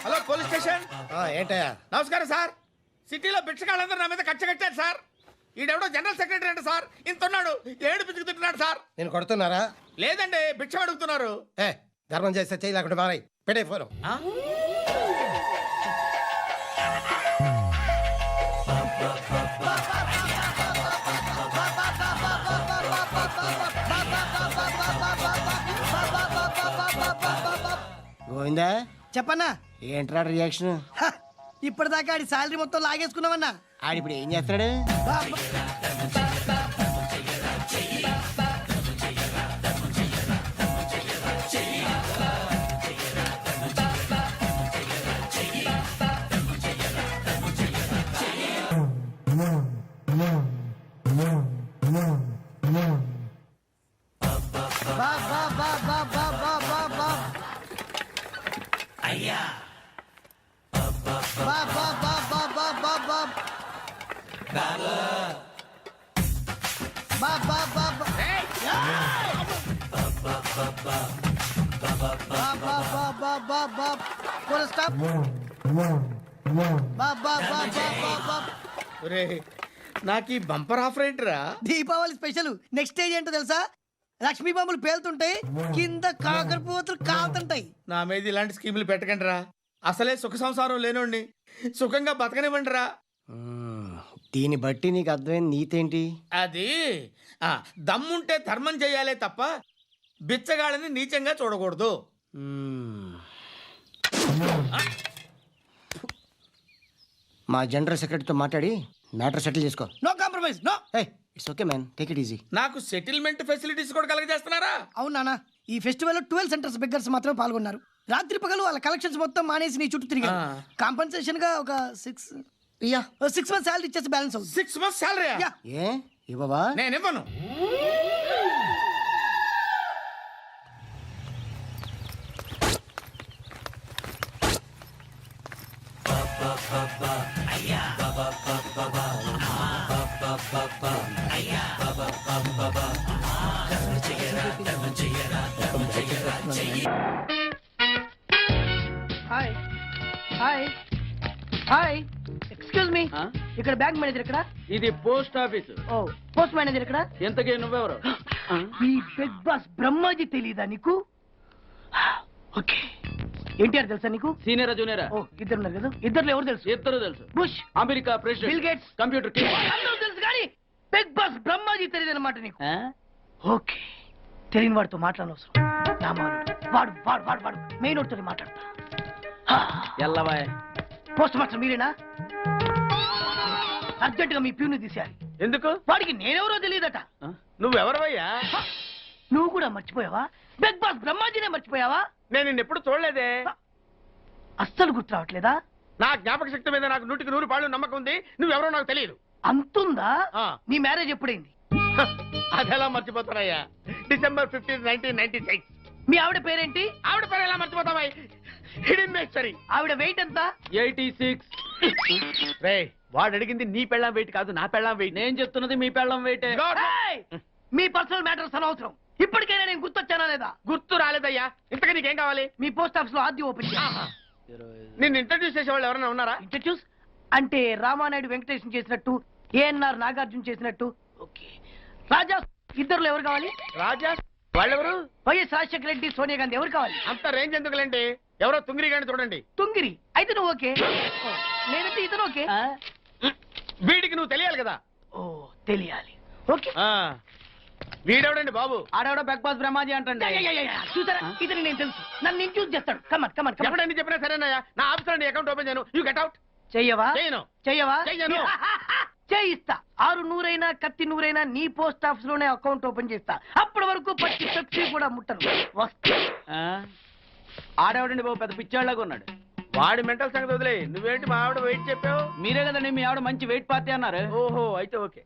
హలో పోలీస్ స్టేషన్. ఏంటయ్యా? నమస్కారం సార్. సిటీలో భిక్షకాళ్ళందరూ నా మీద కచ్చ కట్టారు సార్. ఈడెవడో జనరల్ సెక్రటరీ అంట సార్. ఇంత ఉన్నాడు, ఏడు పిచ్చుకు తింటున్నాడు సార్. నేను కొడుతున్నారా? లేదండి, భిక్ష అడుగుతున్నారు. ధర్మం చేస్తే చేయి లేకుండా మారాయి పెట్టే ఫోన్. గోవిందా చెప్పన్నా. ఏంట్రా రియాక్షన్? ఇప్పటిదాకా ఆడి శాలరీ మొత్తం లాగేసుకున్నామన్నా. ఆడిప్పుడు ఏం చేస్తాడు? నాకు ఈ బంపర్ ఆఫర్ ఏంటిరా? దీపావళి స్పెషల్. నెక్స్ట్ స్టేజ్ ఏంటో తెలుసా? లక్ష్మీ బాంబులు పేలుతుంటాయి, కింద కాకరపువ్వుతులు కాలుతుంటాయి. నా మీద ఇలాంటి స్కీములు పెట్టకండి రా. అసలే సుఖ సంసారం లేనోడిని సుఖంగా బతకనివ్వండి రా. దీన్ని బట్టి నీకు అర్థమైన నీతేంటి? అది దమ్ముంటే ధర్మం చెయ్యాలే తప్ప బిచ్చగాళ్ళని నీచంగా చూడకూడదు. మా జనరల్ సెక్రటరీతో మాట్లాడి మ్యాటర్ సెటిల్ చేసుకో. No compromise, no. It's okay man, take it easy. నాకు సెటిల్మెంట్ ఫెసిలిటీస్ కూడా కలగజేస్తున్నారా? అవునా? ఈ ఫెస్టివల్ లో 12 సెంటర్స్ బెగ్గర్స్ మాత్రమే పాల్గొన్నారు. రాత్రి పగలు వాళ్ళ కలెక్షన్స్ మొత్తం మానేసి నీ చుట్టూ తిరిగారు. కాంపన్సేషన్ గా ఒక 6 మంత్స్ సాలరీ ఇచ్చేసి బ్యాలెన్స్ అవుతుంది. 6 మంత్స్ సాలరీ? ఏ ఇవ్వవా? నేను ఇవ్వను. Hi hi hi, excuse me, ఇక్కడ బ్యాంక్ మేనేజర్ ఇక్కడ? ఇది పోస్ట్ ఆఫీస్. ఓ, పోస్ట్ మేనేజర్ ఇక్కడ? ఎంతకే నువ్వెవరు? ఈ బిగ్ బాస్ బ్రహ్మాజీ తెలీదా నీకు? ఓకే, ఎన్టీఆర్ తెలుసా నీకు? సీనియరా జూనియరా? ఓ, ఇద్దరు ఉన్నారు కదా. ఇద్దరు ఎవరు తెలుసు? ఇద్దరు తెలుసు. Bush, America president, bill gates, computer king. అందరూ తెలుసు కానీ బిగ్ బాస్ బ్రహ్మాజీ తెలియదు అనమాట నీకు. ఓకే, తెలియని వాడితో మాట్లాడనవసరం. నా మానుడు వాడు వాడు వాడు వాడు మెయిన్ వాడితో మాట్లాడతా. ఎల్లవాయ్. పోస్ట్ మాస్టర్ మీరేనా? అర్జెంట్ గా మీ ప్యూని తీసేయాలి. ఎందుకు? వాడికి నేనెవరో తెలియదట. నువ్వెవరవయ్యా? నువ్వు కూడా మర్చిపోయావా? బిగ్ బాస్ బ్రహ్మాజీనే మర్చిపోయావా? నేను నిన్నెప్పుడు చూడలేదే. అస్సలు గుర్తు రావట్లేదా? నా జ్ఞాపక శక్తి మీద నాకు 100% నమ్మకం ఉంది. నువ్వెవరో నాకు తెలియదు. అంతుందా? నీ మ్యారేజ్ ఎప్పుడైంది? అదెలా మర్చిపోతానయ్యా? December 15, 1996. మీ ఆవిడ పేరేంటి? ఆవిడ పేరు ఎలా మర్చిపోతావా? Hidden mystery. ఆవిడ వెయిట్ ఎంత? 86. రే, వాడు అడిగింది నీ పెళ్ళాం వెయిట్ కాదు, నా పెళ్ళాం వెయిట్. నేను చెప్తున్నది మీ పెళ్ళం వెయిటే. మీ పర్సనల్ మ్యాటర్స్ అనవసరం. ఇప్పటికైనా నేను గుర్తొచ్చానా లేదా? గుర్తు రాలేదయ్యా. ఇంతగా నీకేం కావాలి? మీ పోస్ట్ ఆఫీస్ లో ఆద్యం ఓపెన్ చేయాలి. నిన్ను ఇంట్రడ్యూస్ చేసే వాళ్ళు ఎవరైనా ఉన్నారా? ఇంట్రడ్యూస్ అంటే రామానాయుడు వెంకటేశం చేసినట్టు, ఏఎన్ఆర్ నాగార్జున చేసినట్టు. ఓకే, రాజా ఇద్దరులో ఎవరు కావాలి? రాజా వాళ్ళెవరు? వైఎస్ రాజశేఖర రెడ్డి, సోనియా గాంధీ ఎవరు కావాలి? అంత రేంజ్ ఎందుకులేండి, ఎవరో తుంగిరి గాని చూడండి. తుంగిరి అయితే నువ్వు ఓకే, నేనంటే ఇతను ఓకే. వీడికి నువ్వు తెలియాలి కదా. ఓ, తెలియాలి. ఓకే, వీడెవడండి బాబు? ఆడెవడో బిగ్ బాస్ బ్రహ్మాజీ అంటండి. చూసారా ఇతను నేను తెలుసు, నన్ను ఇంట్యూస్ చేస్తాడు. Come on come on come on. ఎప్పుడైనా చెప్పినా సరేనయ్యా, నా ఆఫీస్ లో అకౌంట్ ఓపెన్ చేయను. You get out. చెయ్యవా? చేయను. చెయ్యవా? చెయ్యను. చేయిస్తా. 600 కత్తి 100 నీ పోస్ట్ ఆఫీస్ లోనే అకౌంట్ ఓపెన్ చేస్తా. అప్పటి వరకు పచ్చి పెప్సీ కూడా ముట్టను. వస్తా. ఆడెవడండి బాబు, పెద్ద పిచ్చాళ్ళగా ఉన్నాడు. వాడి మెంటల్ సంగతి వదిలే. నువ్వేంటి మా ఆవిడ వెయిట్ చెప్పావు? మీరే కదండి మీ ఆవిడ మంచి వెయిట్ పార్టీ అన్నారు. ఓహో, అయితే ఓకే.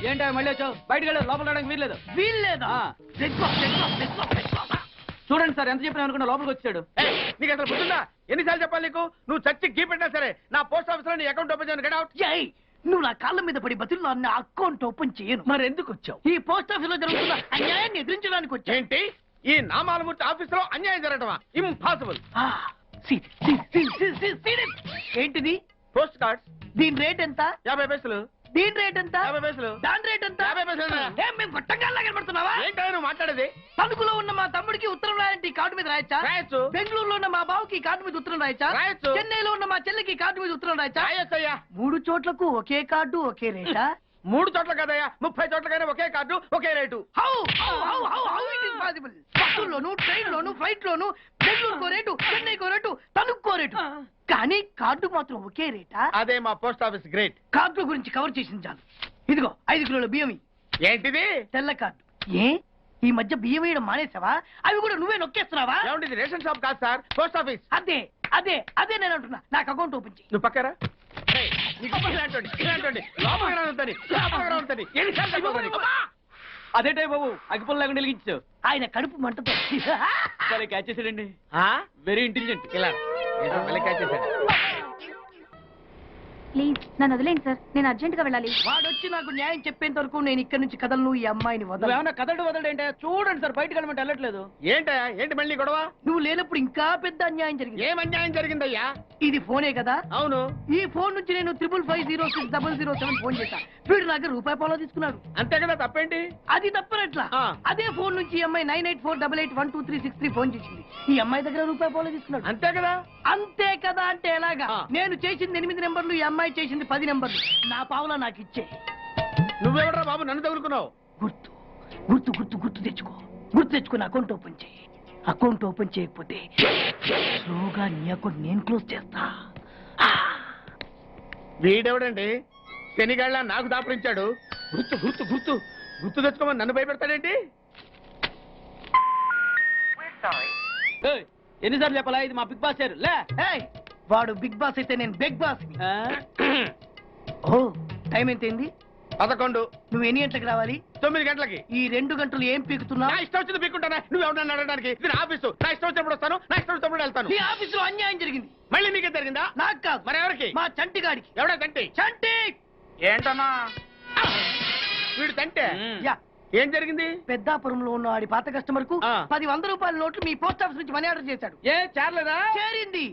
ఏంటో మళ్ళీ వచ్చావు? బయటకు వెళ్ళదు, లోపల రావడానికి వీల్లేదు. వీల్లేదా? చూడండి సార్, ఎంత చెప్పినా అనుకున్నా లోపలికి వచ్చాడు. నీకు అసలు గుర్తుందా? ఎన్నిసార్లు చెప్పాలి నీకు? నువ్వు చచ్చి గీ పెట్టినా సరే నా పోస్ట్ ఆఫీస్ లో నీ అకౌంట్ ఓపెన్ చేయను. Get out. నువ్వు నా కాళ్ళ మీద పడి బతుల్లో నా అకౌంట్ ఓపెన్ చేయను. మరి ఎందుకు వచ్చావు? ఈ పోస్ట్ ఆఫీస్ లో జరుగుతున్న అన్యాయాన్ని ఎదిరించడానికి వచ్చా. ఏంటి? ఈ నామాలమూర్తి ఆఫీస్ లో అన్యాయం జరగటమా? ఇంపాసిబుల్. ఏంటిది? Post cards. దీని రేట్ ఎంత? 50 పైసలు. దీని రేట్ ఎంత? 50 పైసలు. దాని రేట్ ఎంత? 50 పైసలు. మేము గొట్టంగాల్లా కనబడుతున్నావా? ఏంటో నువ్వు మాట్లాడేది? తణుకులో ఉన్న మా తమ్ముడికి ఉత్తరం రాయంటే కార్డు మీద రాయచ్చా? రాయొచ్చు. బెంగళూరులో ఉన్న మా బావుకి కార్డు మీద ఉత్తరం రాయచ్చా? రాయొచ్చు. చెన్నైలో ఉన్న మా చెల్లికి కార్డు మీద ఉత్తరం రాయచ్చా? రాయొచ్చయ్యా. 3 చోట్లకు ఒకే కార్డు ఒకే రేటా? 3 చోట్ల కదయ్యా, 30 చోట్లకైనా ఒకే కార్డు ఒకే రేటు. బస్సుల్లోను, ట్రైన్ లోను, ఫ్లైట్ లోను బెంగళూరుకో రేటు, చెన్నైకో రేటు, తణుక్కో రేటు. కానీ కార్డు మాత్రం ఒకే రేటా? అదే మా పోస్ట్ ఆఫీస్ గ్రేట్. కార్డు గురించి కవర్ చేసింది చాలు. ఇదిగో 5 కిలోల బియ్యం. ఏంటిది? తెల్ల కార్డు. ఏ ఈ మధ్య బియ్యం వేయడం మానేసావా? అవి కూడా నువ్వే నొక్కేస్తున్నావా? ఏమండి, రేషన్ షాప్ కాదు సార్, పోస్ట్ ఆఫీస్. అదే అదే అదే నేను అంటున్నా. నాకు అకౌంట్ ఓపెన్ చేయి. నువ్వు పక్కరా. అదేటే బాబు, అగ్గిపుల్ల లేకుండా వెలిగించావు. ఆయన కడుపు మంటతో సరే క్యాచ్ చేసాడండి. Very intelligent. ఇలా క్యాచ్ చేశాడు. ప్లీజ్ నన్ను వదిలేండి సార్, నేను అర్జెంట్ గా వెళ్ళాలి. వాడొచ్చి నాకు న్యాయం చెప్పేంత వరకు నేను ఇక్కడి నుంచి కదలను. ఈ అమ్మాయిని వదలు. ఏమన్నా కదడు వదలంటే చూడండి సార్, బయటకు వెళ్ళమంటే వెళ్ళట్లేదు. ఏంటయ్యా? ఏంటి మళ్ళీ గొడవ? నువ్వు లేనప్పుడు ఇంకా పెద్ద అన్యాయం జరిగింది. ఏం అన్యాయం జరిగిందయ్యా? ఇది ఫోనే కదా? అవును. ఈ ఫోన్ నుంచి నేను 555060007 ఫోన్ చేశా. వీడు నాకు ₹1 తీసుకున్నాడు. అంతే కదా, తప్పేంటి? అది తప్పనట్లా. అదే ఫోన్ నుంచి ఈ అమ్మాయి 984888123363 ఫోన్ చేసింది. ఈ అమ్మాయి దగ్గర ₹1 తీసుకున్నాడు. అంతే కదా? అంతే కదా అంటే ఎలాగా? నేను చేసింది 8 నెంబర్లు, ఈ అమ్మాయి చేసింది 10 నెంబర్లు. నా పావులా నాకు ఇచ్చే. నువ్వెవడరా బాబు నన్ను తగులుకున్నావు? గుర్తు గుర్తు గుర్తు గుర్తు తెచ్చుకో. గుర్తు తెచ్చుకుని అకౌంట్ ఓపెన్ చేయి. అకౌంట్ ఓపెన్ చేయకపోతే స్లోగా నీ అకౌంట్ నేను క్లోజ్ చేస్తా. వీడెవడండి శనిగాళ్ళ నాకు దాపరించాడు? గుర్తు గుర్తు గుర్తు గుర్తు తెచ్చుకోమని నన్ను భయపెడతాడేంటి? ఎన్నిసార్లు చెప్పాలా, ఇది మా బిగ్ బాస్ సార్. లే వాడు బిగ్ బాస్ అయితే నేను బిగ్ బాస్. ఓ టైం ఎంతైంది? 11. నువ్వు ఎన్ని గంటలకు రావాలి? 9 గంటలకి. ఈ 2 గంటలు ఏం పీకుతున్నా? నా ఇష్టం వచ్చింది పీక్కుంటానా? నువ్వు ఎవరన్నా అడగడానికి? ఇది నా ఆఫీసు. నా ఇష్టం వచ్చినప్పుడు వస్తాను, నా ఇష్టం వచ్చినప్పుడు వెళ్తాను. ఈ ఆఫీసులో అన్యాయం జరిగింది. మళ్ళీ నీకే జరిగిందా? నాకు కాదు. మరి ఎవరికి? మా చంటి గాడికి. ఎవడా తంటి? చంటి ఏంటన్నా వీడు తంటే? యా. ఏం జరిగింది? పెద్దాపురంలో ఉన్న వాడి పాత కస్టమర్ కు 10 ₹100 నోట్లు మీ పోస్ట్ ఆఫీస్ నుంచి మనీ ఆర్డర్ చేశాడు. ఏ చేరలేదా? చేరింది.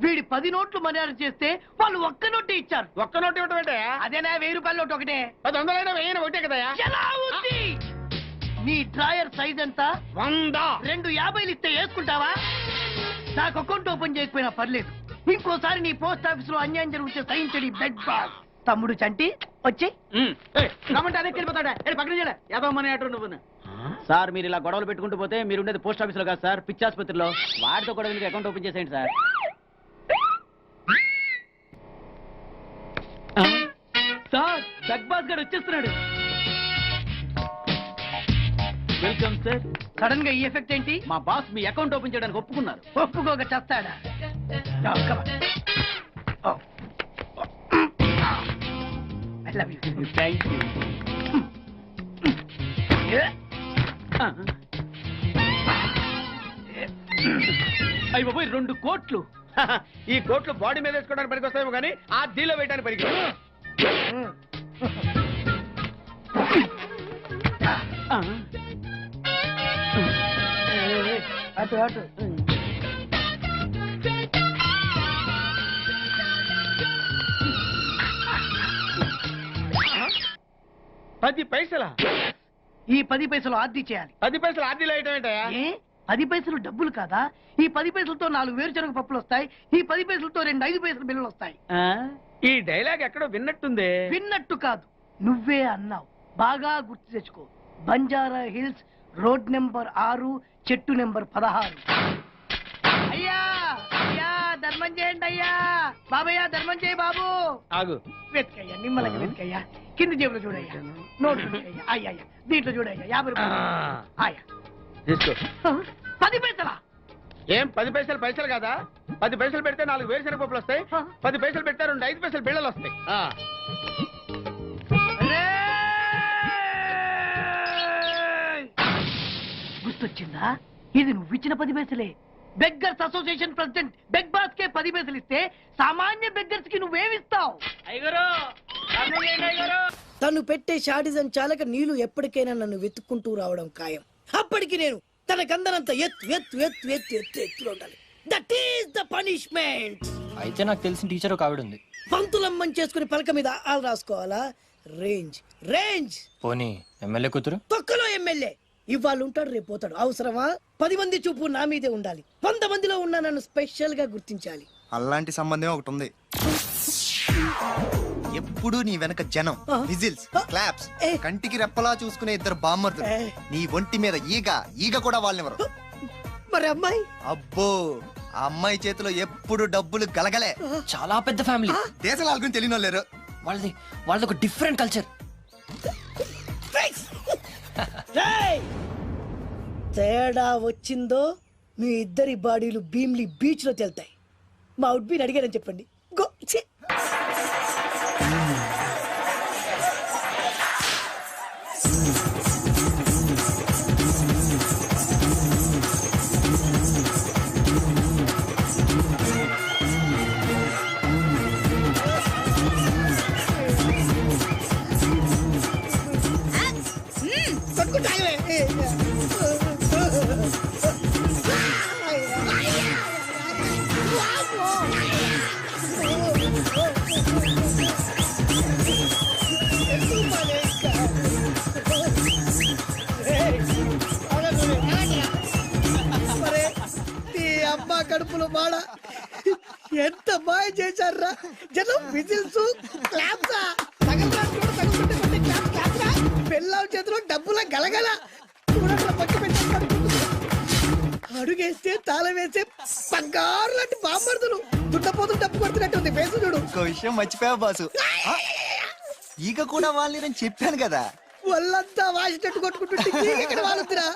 వీడి 10 నోట్లు మనీ ఆర్డర్ చేస్తే వాళ్ళు ఒక్క నోటే ఇచ్చారు. ఒక్క నోటు ఇవ్వటం ఏంటే? అదేనా ₹1000 నోటు ఒకటే. 100 వెయ్యి ఒకటే కదా? ఎలా ఉంది? నీ డ్రాయర్ సైజ్ ఎంత? 100. 2 50 ఇస్తే వేసుకుంటావా? నాకు అకౌంట్ ఓపెన్ చేయకపోయినా పర్లేదు. ఇంకోసారి నీ పోస్ట్ ఆఫీస్ లో అన్యాయం జరిగితే సహించడి బెడ్ బాస్. తమ్ముడు చంటి వచ్చి రమ్మంటే అదే వెళ్ళిపోతాడా? పక్కన చేయలే యాదవ మనీ ఆటో నువ్వు. సార్ మీరు ఇలా గొడవలు పెట్టుకుంటూ పోతే మీరు ఉండేది పోస్ట్ ఆఫీస్ లో కాదు సార్, పిచ్చి ఆసుపత్రిలో. వాడితో కూడా మీకు అకౌంట్ ఓపెన్ చేసేయండి సార్. సార్ బిగ్ బాస్ గారు వచ్చేస్తున్నాడు. Welcome sir. సడన్ గా ఈ ఎఫెక్ట్ ఏంటి? మా బాస్ మీ అకౌంట్ ఓపెన్ చేయడానికి ఒప్పుకున్నారు. ఒప్పుకోక చేస్తాడా? Thank you. అయ్యి బాబోయ్ 2 కోట్లు. ఈ కోట్లు బాడీ మీద వేసుకోవడానికి పనికి వస్తాయేమో కానీ ఆ దీలో వేయడానికి పనికి. అటు అటు 10 పైసలా? ఈ 10 పైసలు ఆర్డీ చేయాలి. 10 పైసలు ఆర్డీలో వేయటం ఏంటయ్యా? 10 పైసలు డబ్బులు కాదా? ఈ 10 పైసలతో 4 వేరుశనగ పప్పులు వస్తాయి. ఈ 10 పైసలతో 2 5 పైసలు బిల్లులు వస్తాయి. ఈ డైలాగ్ ఎక్కడో విన్నట్టుంది. విన్నట్టు కాదు, నువ్వే అన్నావు, బాగా గుర్తు తెచ్చుకో. బంజారా హిల్స్, రోడ్ నెంబర్ 6, చెట్టు నెంబర్ 16. అయ్యా అయ్యా ధర్మం చేయండి అయ్యా. బాబయ్య ధర్మం చేయి బాబు. ఆగు. వెతికయ్యా, నిమ్మలకి వెతికయ్యా. కింది జేబులో చూడయ్యా, నోట్లు చూడయ్యా. అయ్యా అయ్యా దీంట్లో చూడయ్యా, 50 రూపాయలు. అయ్యా తీసుకో. 10 పైసలా? ఏం 10 పైసలు పైసలు కదా? 10 పైసలు పెడితే 4 వేరుశనగ పప్పులు వస్తాయి. 10 పైసలు పెడితే 2 5 పైసలు బిళ్ళలు వస్తాయి. గుర్తొచ్చిందా? ఇది నువ్వు ఇచ్చిన 10 పైసలే. Beggars association president beg boss కే 10 పైసలు ఇస్తే సామాన్య బెగ్గర్స్ కి నువ్వేమిస్తావు? తను పెట్టే షాడిజం చాలక నీళ్లు ఎప్పటికైనా నన్ను వెతుక్కుంటూ రావడం ఖాయం. అప్పటికి నేను తనకందనంత ఎత్తులో ఉండాలి. That is the punishment. అయితే నాకు తెలిసిన టీచర్ ఒక ఆవిడ ఉంది. పంతులమ్మని చేసుకుని పలక మీద ఆలు రాసుకోవాలా? Range range. పోనీ ఎమ్మెల్యే కూతురు? తొక్కలో ఎమ్మెల్యే. ఇవాళ ఉంటాడు, రేపు పోతాడు. అవసరమా? 10 మంది చూపు నా మీదే ఉండాలి. 100 మందిలో ఉన్న నన్ను స్పెషల్ గా గుర్తించాలి. అలాంటి సంబంధం ఒకటి ఉంది. ఎప్పుడు నీ వెనక జనం, విజిల్స్, క్లాప్స్, కంటికి రెప్పలా చూసుకునే 2 బామ్మర్దులు. నీ ఒంటి మీద ఈగ కూడా వాళ్ళెవరు. మరి అమ్మాయి? అబ్బో, ఆ అమ్మాయి చేతిలో ఎప్పుడు డబ్బులు గలగలే. చాలా పెద్ద ఫ్యామిలీ. దేశాల గురించి తెలియని లేరు. వాళ్ళది ఒక డిఫరెంట్ కల్చర్. తేడా వచ్చిందో మీ ఇద్దరి బాడీలు భీమ్లీ బీచ్ లో తేలుతాయి. మా ఉడ్బీని అడిగారని చెప్పండి. గో. అమ్మా కడుపులో బాడ ఎంత బాగా చేశారా జనం. విజిల్స్, క్లాప్సా, పెళ్ళాం చేతిలో డబ్బుల గలగల. అడుగేస్తే తాళం వేస్తే బంగారు లాంటి బామ్మర్దులు. దుడ్డపోతులు డబ్బు కొడుతున్నట్టుంది ఫేసు చూడు. ఇంకో విషయం మర్చిపోయా బాసు, ఈగ కూడా వాళ్ళని చెప్పాను కదా. వాళ్ళంతా వాసినట్టు కొట్టుకుంటుంటే ఇక్కడ వాళ్ళురా.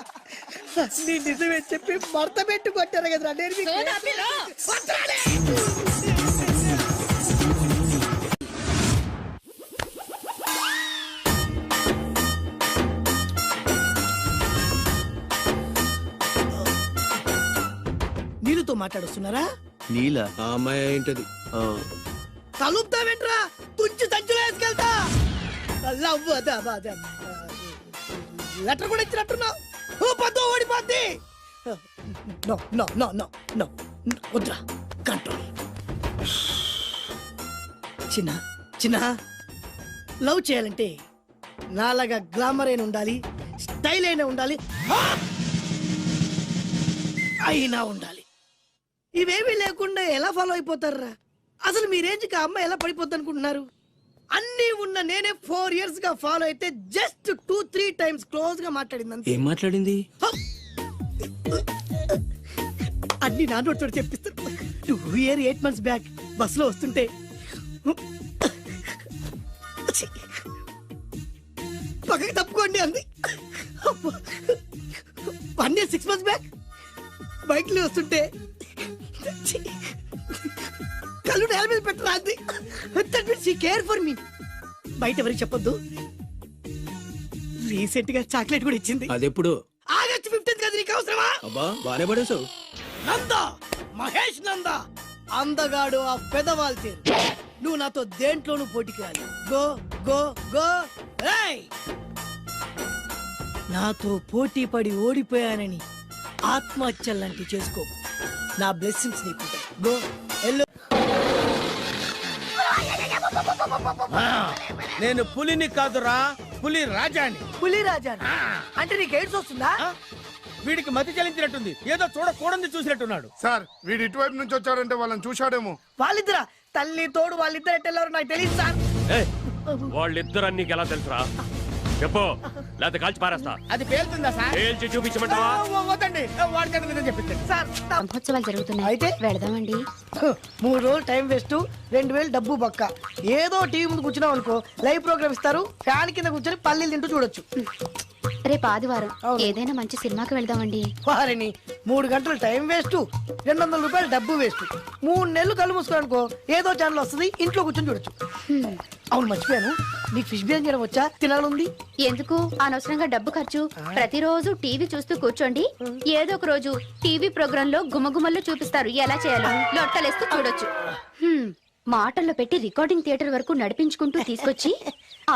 నీ నిజమే చెప్పి మడత పెట్టి కొట్టారు కదరా. నీళ్ళతో మాట్లాడుస్తున్నారా? నీలా? ఆ అమ్మాయి ఏంటది? తలుపుతావేంట్రా? తుంచి సంచులో వేసుకెళ్తా. లెటర్ కూడా ఇచ్చినట్టున్నావు. ఓడిపోద్ది. వద్దురా, కంట్రోల్. చిన్న లవ్ చేయాలంటే నాలాగా గ్లామర్ అయినా ఉండాలి, స్టైల్ అయినా ఉండాలి, అయినా ఉండాలి. ఇవేమీ లేకుండా ఎలా ఫాలో అయిపోతారా? అసలు మీ రేంజ్కి ఆ అమ్మాయి ఎలా పడిపోద్ది అనుకుంటున్నారు? అన్ని ఉన్న నేనే 4 years గా ఫాలో అయితే జస్ట్ 2-3 times క్లోజ్ గా మాట్లాడింది. ఏం మాట్లాడింది? అన్ని నా నోటితో చెప్పిస్తాను. 8 months బ్యాక్ బస్ లో వస్తుంటే పక్కకి తప్పుకోండి అంది. 1 year 6 months బ్యాక్ బైక్ లో వస్తుంటే కళ్ళు నేల మీద పెట్టరా అంది. Care for me. బయట ఎవరికి చెప్పొద్దు. రీసెంట్ గా చాక్లెట్ కూడా ఇచ్చింది. అదెప్పుడు? August 15th కదా. నీకు అవసరమా? అబ్బా బానే పడేసావు. నందా, మహేష్ నందా, అందగాడు ఆ పెదవాల్ తీరు. నువ్వు నాతో దేంట్లోనూ పోటీకి రాలి. Go go go. నాతో పోటీ పడి ఓడిపోయానని ఆత్మహత్యలాంటి చేసుకో. నా బ్లెస్సింగ్స్ నీకుంటాయి. Go yellow. నేను పులిని కాదురా, పులి రాజాని. పులి రాజాని అంటే నీకు ఎయిడ్స్ వస్తుందా? వీడికి మతి చలించినట్టుంది. ఏదో చూడకూడదు చూసినట్టున్నాడు. సార్ వీడి ఇటువైపు నుంచి వచ్చాడంటే వాళ్ళని చూశాడేమో. వాళ్ళిద్దరా? తల్లి తోడు వాళ్ళిద్దరు ఎట్టెళ్ళారు నాకు తెలియదు సార్. వాళ్ళిద్దరు నీకు ఎలా తెలుసురా చెప్పు లేకపోతే కాల్చి పారేస్తా. అది పేలుతుందా సార్? పేల్చి చూపించమంటావా? వద్దండి వాడి చేత నిజం చెప్పించండి సార్. బ్రహ్మోత్సవాలు జరుగుతున్నాయి అయితే వెళదామండి. 3 రోజులు టైం వేస్ట్, 2000 డబ్బు బక్క. ఏదో టీవీ ముందు కూర్చున్నాం అనుకో, లైవ్ ప్రోగ్రామ్ ఇస్తారు, ఫ్యాన్ కింద కూర్చొని పల్లీలు తింటూ చూడొచ్చు. రేపు ఆదివారం ఏదైనా మంచి సినిమాకి వెళ్దామండి. వారిని 3 గంటలు టైం వేస్ట్, 200 రూపాయలు డబ్బు వేస్ట్. 3 నెలలు కళ్ళు మూసుకో అనుకో, ఏదో ఛానల్ వస్తుంది, ఇంట్లో కూర్చొని చూడొచ్చు. అవును మర్చిపోయాను, నీకు ఫిష్ బిర్యానీ చేయడం వచ్చా? తినాలంది. ఎందుకు అనవసరంగా డబ్బు ఖర్చు? ప్రతిరోజు టీవీ చూస్తూ కూర్చోండి, ఏదో ఒక రోజు టీవీ ప్రోగ్రామ్ లో గుమగుమల్లో చూపిస్తారు ఎలా చేయాలో. లొట్టలేస్తూ చూడొచ్చు. మాటల్లో పెట్టి రికార్డింగ్ థియేటర్ వరకు నడిపించుకుంటూ తీసుకొచ్చి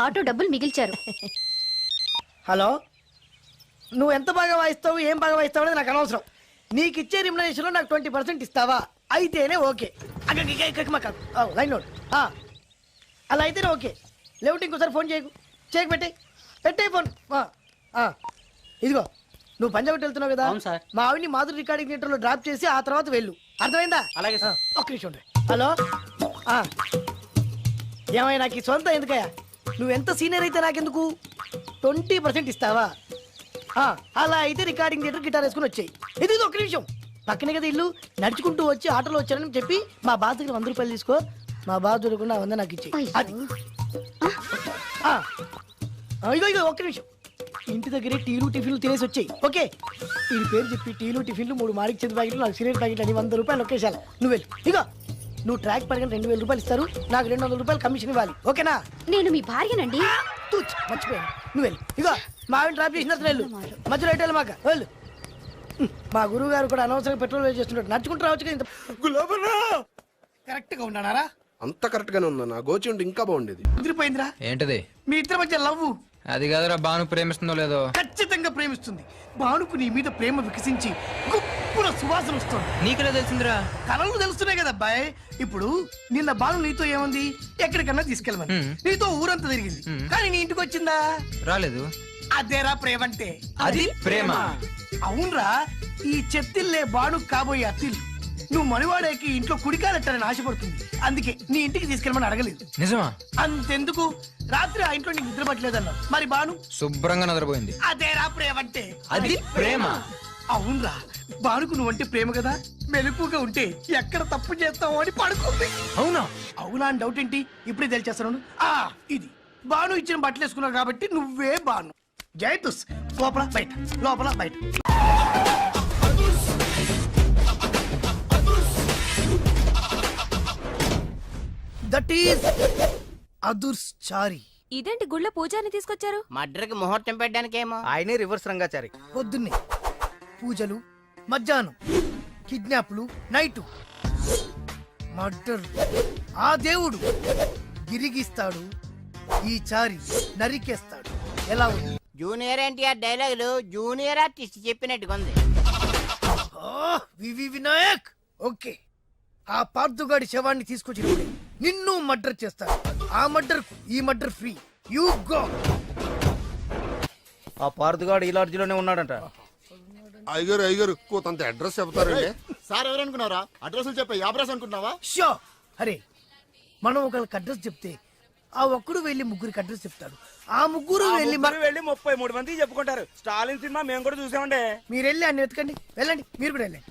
ఆటో డబ్బులు మిగిల్చారు. హలో, నువ్వు ఎంత బాగా వాయిస్తావు, ఏం బాగా వాయిస్తావు అనేది నాకు అనవసరం. నీకు ఇచ్చే రిమ్యునరేషన్ లో నాకు 20% ఇస్తావా? అయితేనే ఓకే. Line note. అలా అయితేనే ఓకే. లేవుంటే ఇంకోసారి ఫోన్ చేయకు. పెట్టే ఫోన్. ఇదిగో, నువ్వు పంజాబ్ వెళ్తున్నావు కదా, మా ఆవిడ్ని మాధురి రికార్డింగ్ థియేటర్ లో డ్రాప్ చేసి ఆ తర్వాత వెళ్ళు. అర్థమైందా? అలాగే సార్. ఒక్క నిమిషం ఉండే. హలో, ఏమైనా నాకు ఈ సొంత ఎందుకయ్యా? నువ్వెంత సీనియర్ అయితే నాకెందుకు? 20% ఇస్తావా? అలా అయితే రికార్డింగ్ థియేటర్ గిటార్ వేసుకుని వచ్చాయి. ఇది ఒక్క నిమిషం, పక్కనే కదా ఇల్లు. నడుచుకుంటూ వచ్చి ఆటోలో వచ్చానని చెప్పి మా బాస్ దగ్గర 100 రూపాయలు తీసుకో. మా బాస్ దొరకకుండా 100 నాకు ఇచ్చేయి. అది ఇగో ఒక్క నిమిషం, ఇంటి దగ్గరే టీలు టిఫిన్లు తినేసి వచ్చాయి. ఓకే, ఈ పేరు చెప్పి టీలు టిఫిన్లు 3 మారికి చెంది ప్యాకెట్లు, నాకు సిగరెట్ ప్యాకెట్లు అని 100 రూపాయలు ఒకేసారి. నువ్వు వెళ్ళు. ఇగో, నువ్వు ట్రాక్ పడగా 2000 రూపాయలు ఇస్తారు, నాకు 200 రూపాయలు కమిషన్ ఇవ్వాలి. ఓకేనా? నేను మీ భార్యనండి. మర్చిపోయాను. నువ్వు వెళ్ళు. ఇగో, మా ఆవిడ డ్రాప్ చేసిన వెళ్ళు, మధ్యలో ఎట్టాలి మాక వెళ్ళు. మా గురువు గారు కూడా అనవసరంగా పెట్రోల్ వేస్ట్ చేస్తుంటాడు. నడుచుకుంటూ రావచ్చు కదా. ఇంత కరెక్ట్ గా ఉన్నారా? అంత కరెక్ట్ గానే ఉందా? నా గోచి ఉంటే ఇంకా బాగుండేది. కుదిరిపోయిందిరా. ఏంటది? మీ ఇద్దరి మధ్య లవ్. అది కాదురా, బాను ప్రేమిస్తుందో లేదో. ఖచ్చితంగా ప్రేమిస్తుంది. బానుకు నీ మీద ప్రేమ వికసించి గుప్పున సువాసన వస్తుంది. నీకెలా తెలిసిందిరా? కలలు తెలుస్తున్నాయి కదా అబ్బాయి. ఇప్పుడు నిన్న బాను నీతో ఏముంది, ఎక్కడికన్నా తీసుకెళ్ళమని నీతో ఊరంతా తిరిగింది, కానీ నీ ఇంటికి వచ్చిందా? రాలేదు. అదేరా ప్రేమ అంటే. అది ప్రేమ. అవునరా, ఈ చెత్తిల్లే బాను కాబోయే అత్తిల్లు. నువ్వు మనివాడేకి ఇంట్లో కుడికాలెట్టాలని ఆశపడుతుంది, అందుకే నీ ఇంటికి తీసుకెళ్ళమని అడగలేదు. నిజమా? అంతెందుకు, రాత్రి ఆ ఇంట్లో నీకు నిద్ర పట్టలేదన్నావు, మరి బాను శుభ్రంగా నిద్రపోయింది. అదేరా ప్రేమ అంటే. అది ప్రేమ. అవునరా, బానుకు నువ్వంటే ప్రేమ కదా, మెలుపుగా ఉంటే ఎక్కడ తప్పు చేస్తావు అని పడుకుంది. అవునా? అవునా అని డౌట్ ఏంటి, ఇప్పుడే తెలిచేస్తాను. ఇది బాను ఇచ్చిన బట్టలు వేసుకున్నావు కాబట్టి నువ్వే బాను. జైతుస్, లోపల బయట, లోపల బయట. దట్ ఈస్ అదుర్స్ చారి. ఇదేంటి గుళ్ళ పూజాని తీసుకొచ్చారు? మడ్రకి ముహూర్తం పెట్టడానికేమో. ఆయనే రివర్స్ రంగాచారి. పొద్దున్నే పూజలు, మధ్యాహ్నం కిడ్నాప్లు, నైటు మర్డర్. ఆ దేవుడు గిరిగిస్తాడు, ఈ చారి నరికేస్తాడు. ఎలా ఉంది? జూనియర్ ఎన్టీఆర్ డైలాగులు జూనియర్ ఆర్టిస్ట్ చెప్పినట్టుగా ఉంది. వివి వినాయక్. ఓకే, ఆ పార్థుగాడి శవాన్ని తీసుకొచ్చినప్పుడు నిన్ను మర్డర్ చేస్తాడు. ఆ మర్డర్ ఈ మర్డర్ ఫ్రీ. You go. ఆ పార్థుగాడు ఈ లాడ్జిలోనే ఉన్నాడంట. అయ్యగారు కొంత అడ్రస్ చెప్తారండి. సార్ ఎవరనుకున్నారా? అడ్రస్ చెప్పే అడ్రస్ అనుకుంటున్నావా? షో. అరే, మనం ఒకళ్ళకి అడ్రస్ చెప్తే ఆ ఒక్కడు వెళ్ళి ముగ్గురికి అడ్రస్ చెప్తాడు. ఆ ముగ్గురు వెళ్ళి 33 మందికి చెప్పుకుంటారు. స్టాలిన్ సినిమా మేము కూడా చూసామండి. మీరు వెళ్ళి అన్ని వెతకండి. వెళ్ళండి, మీరు కూడా వెళ్ళండి.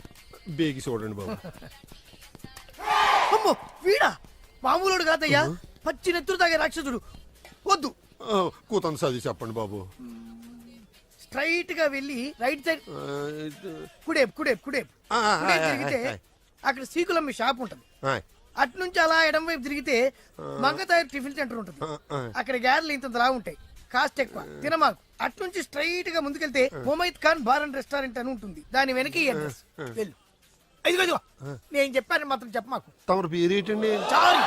బేగి చూడండి బాబు. అమ్మో, వీడా? మామూలుడు కాదయ్యా, పచ్చి నెత్తురు తాగే రాక్షసుడు. వద్దు, కూతంత చదివి చెప్పండి బాబు. స్ట్రైట్ గా వెళ్ళి రైట్ సైడ్ కుడేపు కుడేపు కుడేపు తిరిగితే అక్కడ సీకులమ్మి షాప్ ఉంటది. అటు నుంచి అలా ఎడం వైపు తిరిగితే మంగతాయి టిఫిన్ సెంటర్ ఉంటుంది. అక్కడ గ్యారెలు ఇంత రా ఉంటాయి, కాస్ట్ ఎక్కువ, తినమాకు. అటు నుంచి స్ట్రైట్ గా ముందుకెళ్తే Mumaith Khan bar and restaurant అని ఉంటుంది. దాని వెనక వెళ్ళు. ఇదిగో నేను చెప్పాను మాత్రం చెప్పమాకు. తమరు పేరేటండి? చారి.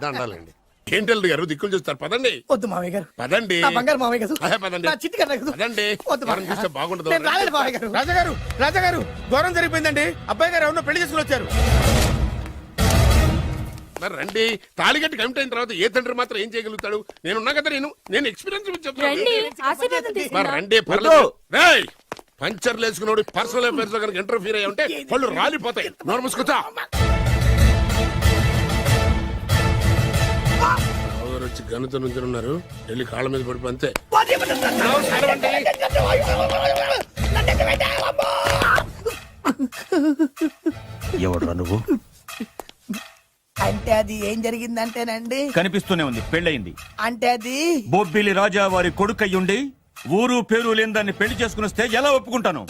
దండాలండి. ఏంటల్లుడు గారు దిక్కులు చూస్తారు, పదండి. వద్దు మామయ్య గారు, పదండి. నా బంగారు మామయ్య గారు, పదండి. నా చిట్టి గారు కదా. పదండి. వద్దు మామయ్య చూస్తే బాగుండదు. నేను రాలేదు మామయ్య గారు. రాజాగారు, రాజాగారు, ఘోరం జరిగిపోయిందండి. అబ్బాయి గారు ఎవరినో పెళ్లి చేసుకుని వచ్చారు. మరి రండి. తాళిగట్టి కమిట్ అయిన తర్వాత ఏ తండ్రి మాత్రం ఏం చేయగలుగుతాడు? నేనున్నా కదా, నేను ఎక్స్పీరియన్స్ చెప్తాను. మరి రండి, పర్లేదు. రేయ్, పంచర్లు వేసుకున్నాడు పర్సనల్ అఫైర్స్ లో కనుక ఇంటర్ఫీర్ అయ్యి ఉంటే పళ్ళు రాలిపోతాయి. నోరు మూసుకొచ్చా. వచ్చి గనుతో నుంచి ఉన్నారు, వెళ్ళి కాళ్ళ మీద పడిపో అంతే. ఎవడురా నువ్వు? అంటే అది ఏం జరిగిందంటేనండి, కనిపిస్తూనే ఉంది, పెళ్ళయింది. అంటే అది బొబ్బిలి రాజా వారి కొడుకయ్యుండి ఊరు పేరు లేని దాన్ని పెళ్లి చేసుకుని వస్తే ఎలా ఒప్పుకుంటాను?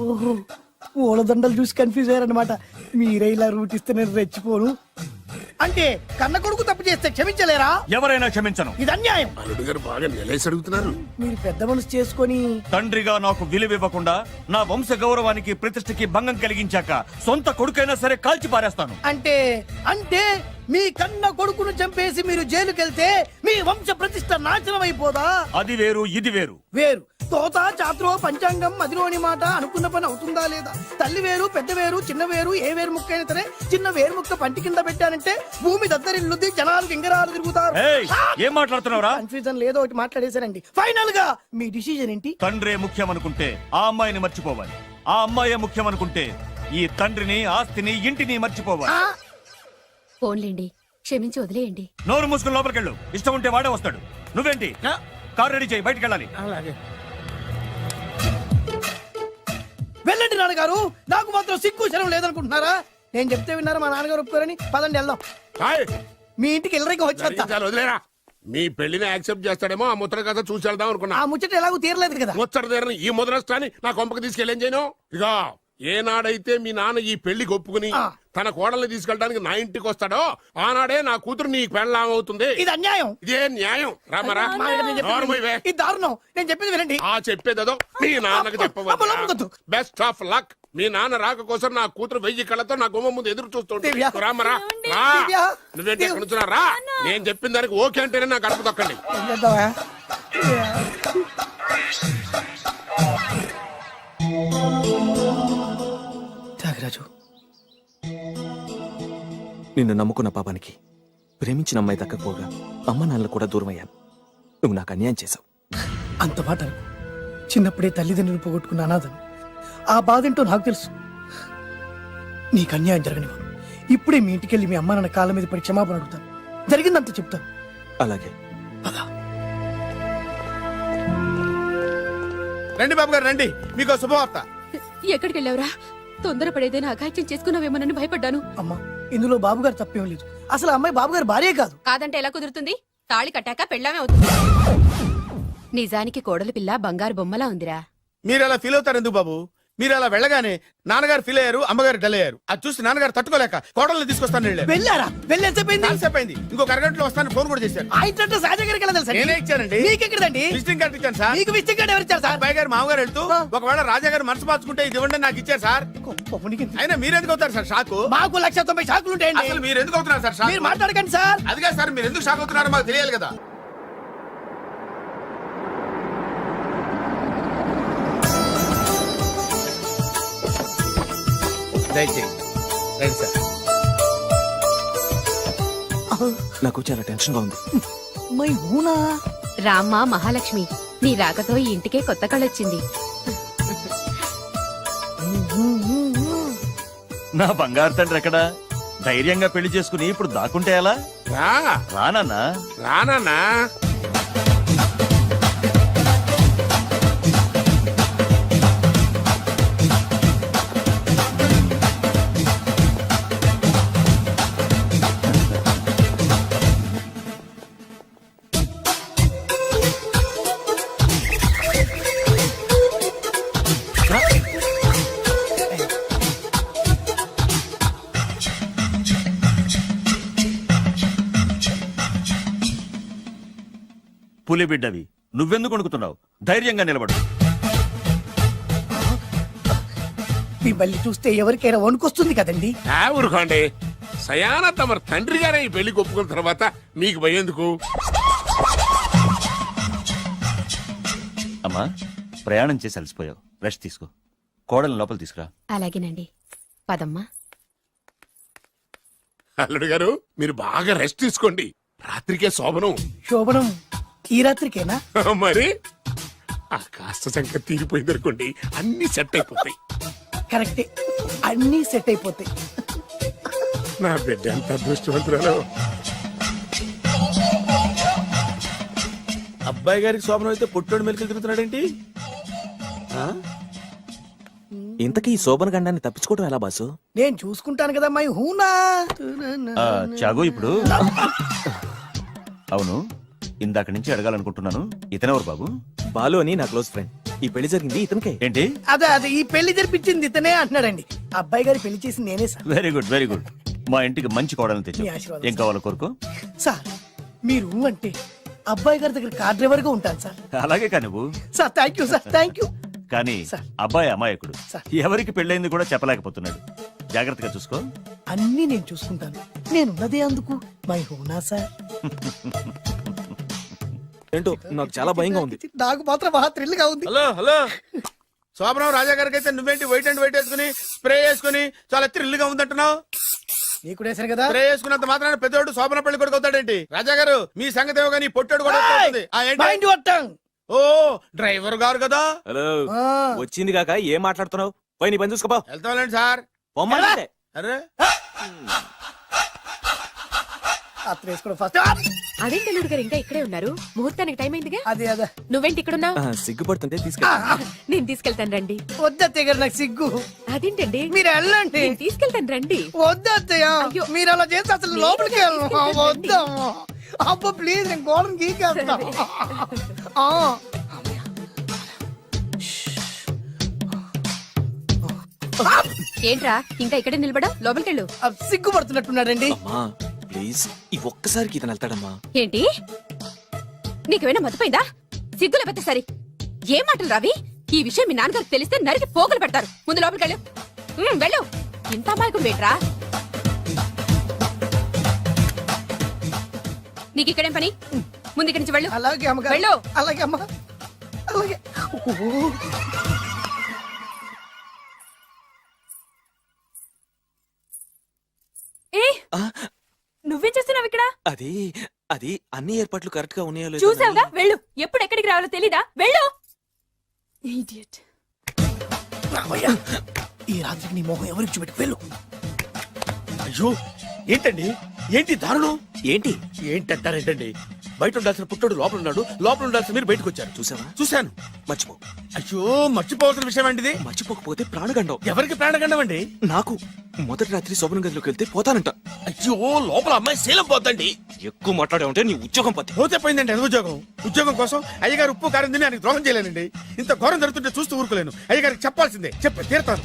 ఓహో పూలదండలు చూసి కన్ఫ్యూజ్ అయ్యారనమాట. మీరే ఇలా రూట్ ఇస్తే నేను రెచ్చిపోను. అంటే కన్న కొడుకు తప్పు చేస్తే క్షమించలేరా? ఎవరైనా క్షమించను. ఇది అన్యాయం. అల్లుడు గారు బాగా నిలేసి అడుగుతున్నారు. మీరు పెద్ద మనసు చేసుకొని తండ్రిగా నాకు విలువివ్వకుండా నా వంశ గౌరవానికి ప్రతిష్టకి భంగం కలిగించాక సొంత కొడుకైనా సరే కాల్చి పారేస్తాను. అంటే అంటే మీ కన్న కొడుకును చంపేసి మీరు జైలుకెళ్తే మీ వంశ ప్రతిష్ట నాశనం అయిపోదా? అది వేరు, ఇది వేరు. వేరు. తోత చాత్రో పంచాంగం మదిలోని మాట అనుకున్న పని అవుతుందా లేదా? తల్లి వేరు, పెద్ద వేరు, చిన్న వేరు, ఏ వేరు ముక్క అయినా సరే చిన్న వేరు ముక్క పంటి కింద పెట్టానంటే భూమి దద్దరిల్లుద్ది, జనాలు గింగరాలు తిరుగుతారు. ఏం మాట్లాడుతున్నావురా? కన్ఫ్యూజన్ లేదో ఒకటి మాట్లాడేశారండి. ఫైనల్ గా మీ డిసిజన్ ఏంటి? తండ్రే ముఖ్యం అనుకుంటే ఆ అమ్మాయిని మర్చిపోవాలి. ఆ అమ్మాయే ముఖ్యం అనుకుంటే ఈ తండ్రిని, ఆస్తిని, ఇంటిని మర్చిపోవాలి. ఫోన్లేండి, క్షమించి వదిలేయండి. నోరు మూసుకుని లోపలికెళ్ళు. ఇష్టం ఉంటే వాడే వస్తాడు. నువ్వేంటి? కార్ రెడీ చేయి, బయటికి వెళ్ళాలి. వెళ్ళండి నాన్నగారు. నాకు మాత్రం సిగ్గు శరం లేదనుకుంటున్నారా? నేను చెప్తే విన్నారా? మా నాన్నగారు ఒప్పుకోరని. పదండి వెళ్దాం. మీ ఇంటికి ఎల్లరికి వచ్చేస్తా. వదిలేరా, మీ పెళ్లిని యాక్సెప్ట్ చేస్తాడేమో ఆ ముద్ర కథ చూసి వెళ్దాం అనుకున్నా. ఆ ముచ్చట ఎలాగో తీరలేదు కదా. ముచ్చట తీరని ఈ ముద్రష్టాన్ని నా కొంపకి తీసుకెళ్ళేం చేయను. ఇక ఏనాడైతే మీ నాన్న ఈ పెళ్లికి ఒప్పుకుని తన కోడల్ని తీసుకెళ్ళడానికి నా ఇంటికి వస్తాడో ఆనాడే నా కూతురు నీ పెళ్ళాం అవుతుంది. ఇది అన్యాయం. ఇదే న్యాయం. రామరా, ఇది దారుణం. నేను చెప్పేది వినండి. ఆ చెప్పేదేదో మీ నాన్నకి చెప్పవచ్చు. Best of luck. మీ నాన్న రాక కోసం నా కూతురు 1000 కళ్ళతో నా గుమ్మ ముందు ఎదురు చూస్తుంటే రామరా, రా. నువ్వేంటి ఎక్కడ నుంచున్నా? రా. నేను చెప్పిన దానికి ఓకే అంటేనే నా గడప తొక్కండి. త్యాగరాజు, నిన్ను నమ్ముకున్న పాపానికి ప్రేమించిన అమ్మాయి దక్కకపోగా అమ్మ నాన్నలు కూడా దూరం అయ్యాను. నువ్వు నాకు అన్యాయం చేశావు. అంత మాట చిన్నప్పుడే తల్లిదండ్రులు పోగొట్టుకున్న అనాథను. ఆ బాధ ఏంటో నాకు తెలుసు. నీకు అన్యాయం జరగనివ్వను. ఇప్పుడే మీ ఇంటికెళ్ళి మీ అమ్మ నాన్న కాళ్ళ మీద పడి క్షమాపణ అడుగుతాను. జరిగిందంత చెప్తాను. అలాగే. రండి బాబు గారు, రండి. మీకు శుభవార్త. ఎక్కడికి వెళ్ళావురా? తొందరపడేదైనా అఘాయిత్యం చేసుకున్నావేమోనని భయపడ్డాను. అమ్మా, ఇందులో బాబు గారు తప్పేం లేదు. అసలు అమ్మాయి బాబు గారు భార్యే కాదు. కాదంటే ఎలా కుదురుతుంది? తాళి కట్టాక పెళ్ళామే అవుతుంది. నిజానికి కోడలి పిల్ల బంగారు బొమ్మలా ఉందిరా. మీరు అలా ఫీల్ అవుతారు ఎందుకు బాబు? మీరు అలా వెళ్ళగానే నాన్నగారు ఫీల్ అయ్యారు, అమ్మగారు డల్ అయ్యారు. అది చూసి నాన్నగారు తట్టుకోలేక కోడల్ని తీసుకొస్తాను వెళ్ళారా? వెళ్ళేసేపోయింది. ఇంకొక అరగంటలో వస్తాను ఫోన్ కూడా చేశారు. ఆ ఇంట్లో సహజ గారికి ఎలా తెలుసా? నేనే ఇచ్చానండి. మీకెక్కడండి? విజిటింగ్ కార్డు ఇచ్చాను సార్. మీకు విజిటింగ్ కార్డు ఎవరు ఇచ్చారు సార్? అబ్బాయి గారు మామగారు వెళ్తూ ఒకవేళ రాజా గారు మనసు మార్చుకుంటే ఇది ఇవ్వండి నాకు ఇచ్చారు సార్. అయినా మీరు ఎందుకు అవుతారు సార్ షాక్? మాకు 190 షాకులు ఉంటాయండి. అసలు మీరు ఎందుకు అవుతున్నారు సార్ షాక్? మీరు మాట్లాడకండి సార్. అదిగా సార్, మీరు ఎందుకు షాక్ అవుతున్నారో మాకు తెలియాలి కదా. నాకు చాలా టెన్షన్ గా ఉంది. రామ్మ మహాలక్ష్మి, నీ రాకతో ఈ ఇంటికే కొత్త కళొచ్చింది. నా బంగారు తండ్రి ఎక్కడా? ధైర్యంగా పెళ్లి చేసుకుని ఇప్పుడు దాక్కుంటే ఎలా? రానన్నా రానన్నా. పులి బిడ్డవి, నువ్వెందుకు వణుకుతున్నావు? ధైర్యంగా నిలబడు. మిమ్మల్ని చూస్తే ఎవరికైనా వణుకొస్తుంది కదండి. ఊరుకోండి. సయానా తమ తండ్రి గారే ఈ పెళ్లికి ఒప్పుకున్న తర్వాత మీకు భయందుకు? అమ్మా, ప్రయాణం చేసి అలసిపోయావు, రెస్ట్ తీసుకో. కోడలు లోపల తీసుకురా. అలాగేనండి, పదమ్మా. అల్లుడు గారు, మీరు బాగా రెస్ట్ తీసుకోండి. రాత్రికే శోభనం. శోభనం ఈ రాత్రికేనా? మరి ఆ కాస్త సంఖ్య తీరిపోయింది అనుకోండి, అన్ని సెట్ అయిపోతాయి. కరెక్టే, అన్ని సెట్ అయిపోతాయి. నా బిడ్డ ఎంత అదృష్టవంతురాలో. అబ్బాయి గారికి శోభనం అయితే పుట్టోడు మెలికలు తిరుగుతున్నాడేంటి? ఇంతకీ ఈ శోభన గండాన్ని తప్పించుకోవడం ఎలా బాసు? నేను చూసుకుంటాను కదా మై హూనా. చాగు ఇప్పుడు అవును, ఇందాక నుంచి అడగాలనుకుంటున్నాను, ఇతనెవరు బాబు? బాలు అని నా క్లోజ్ ఫ్రెండ్. ఈ పెళ్లి జరిగింది ఇతనికే. ఏంటి? అదే ఈ పెళ్లి జరిపించింది ఇతనే అంటున్నాడండి. అబ్బాయి గారి పెళ్లి చేసింది నేనే sir. Very good very good. మా ఇంటికి మంచి కోడలు తెచ్చు. మీ ఆశీర్వాదం ఏం కావాలో కోరుకో. సార్ మీరు అంటే అబ్బాయి గారి దగ్గర కార్ డ్రైవర్ గా ఉంటాను సార్. అలాగే కానీ నువ్వు. Sir thank you sir, thank you. కానీ అబ్బాయి అమాయకుడు, ఎవరికి పెళ్ళైంది కూడా చెప్పలేకపోతున్నాడు. జాగ్రత్తగా చూసుకో. అన్ని నేను చూసుకుంటాను, నేనున్నదే అందుకు మై హూనా సార్. ఏంటో నాకు చాలా భయంగా ఉంది. నాకు మాత్రం బాగా థ్రిల్ గా ఉంది. హలో హలో, శోభనం రాజా గారికి అయితే నువ్వేంటి వైట్ అండ్ వైట్ వేసుకుని స్ప్రే వేసుకుని చాలా థ్రిల్ గా ఉందంటున్నావు? నీకు వేసాను కదా. స్ప్రే వేసుకున్నంత మాత్రాన పెద్దోడు శోభన పెళ్లి కొడుకు అవుతాడేంటి? రాజా గారు మీ సంగతి ఏమో కానీ పొట్టోడు కూడా అవుతుంది. మైండ్ వట్టం. ఓ డ్రైవర్ గారు కదా. హలో, వచ్చింది కాక ఏం మాట్లాడుతున్నావు? పోయి నీ పని చూసుకోపో. వెళ్తాంలేండి సార్. అరే అదేంటి అల్లుడు గారు ఇంకా ఇక్కడే ఉన్నారు? ముహూర్తానికి టైం అయిందిగా. అదే అదే. నువ్వేంటి ఇక్కడున్నావు? సిగ్గుపడుతుంటే తీసుకెళ్ళి. నేను తీసుకెళ్తాను రండి. వద్దత్తయ్య గారు, నాకు సిగ్గు. అదేంటండి? మీరు వెళ్ళండి. నేను తీసుకెళ్తాను రండి. వద్దత్తయ్య, మీరు అలా చేస్తే అసలు లోపలికి వెళ్ళను. వద్దమ్మా. అబ్బా ప్లీజ్, నేను గోడను గీకేస్తా. ఏంట్రా ఇంకా ఇక్కడే నిలబడా? లోపలికెళ్ళు. సిగ్గుపడుతున్నట్టున్నాడండి. ప్లీజ్ ఈ ఒక్కసారికి ఇతను వెళ్తాడమ్మా. ఏంటి నీకేమైనా మతిపోయిందా? సిగ్గులు పెద్ద సరి. ఏం మాటలు రావి? ఈ విషయం మీ నాన్నగారికి తెలిస్తే నరికి పోగులు పెడతారు. ముందు లోపలికెళ్ళు. వెళ్ళు. ఇంత అమాయకుడు వేట్రా? నీకు ఇక్కడేం పని? ముందు ఇక్కడి నుంచి వెళ్ళు. అలాగే అమ్మగారు. వెళ్ళు. అలాగే అమ్మా, అలాగే. నువ్వేం చేస్తున్నావు ఇక్కడ? అది అది అన్ని ఏర్పాట్లు కరెక్ట్ గా ఉన్నాయో లేదో చూసావుగా, వెళ్ళు. ఎప్పుడు ఎక్కడికి రావాలో తెలీదా? వెళ్ళు. ఇడియట్. ఈ రాత్రికి నీ మొహం ఎవరికి చూపెట్టి వెళ్ళు. అయ్యో ఏంటండి, ఏంటి దారుణం? ఏంటి ఏంటంటారేంటండి? బయట ఉండాల్సిన పుట్టోడు లోపల ఉన్నాడు, లోపల ఉండాల్సిన మీరు బయటకు వచ్చారు. చూసావా? చూశాను. మర్చిపో. అయ్యో మర్చిపోవాల్సిన విషయం అండి ఇది. మర్చిపోకపోతే ప్రాణగండం. ఎవరికి ప్రాణగండం అండి? నాకు. మొదటి రాత్రి శోభన గదిలోకి వెళ్తే పోతానంట. అయ్యో లోపల అమ్మాయి శీలం పోద్దండి. ఎక్కువ మాట్లాడే ఉంటే నీ ఉద్యోగం పోతే. పోతే పోయిందండి అది ఉద్యోగం. ఉద్యోగం కోసం అయ్యగారు ఉప్పు కారం తిని ఆయనకు ద్రోహం చేయలేనండి. ఇంత ఘోరం జరుగుతుంటే చూస్తూ ఊరుకోలేను. అయ్యగారికి చెప్పాల్సిందే, చెప్పి తీరుతాను.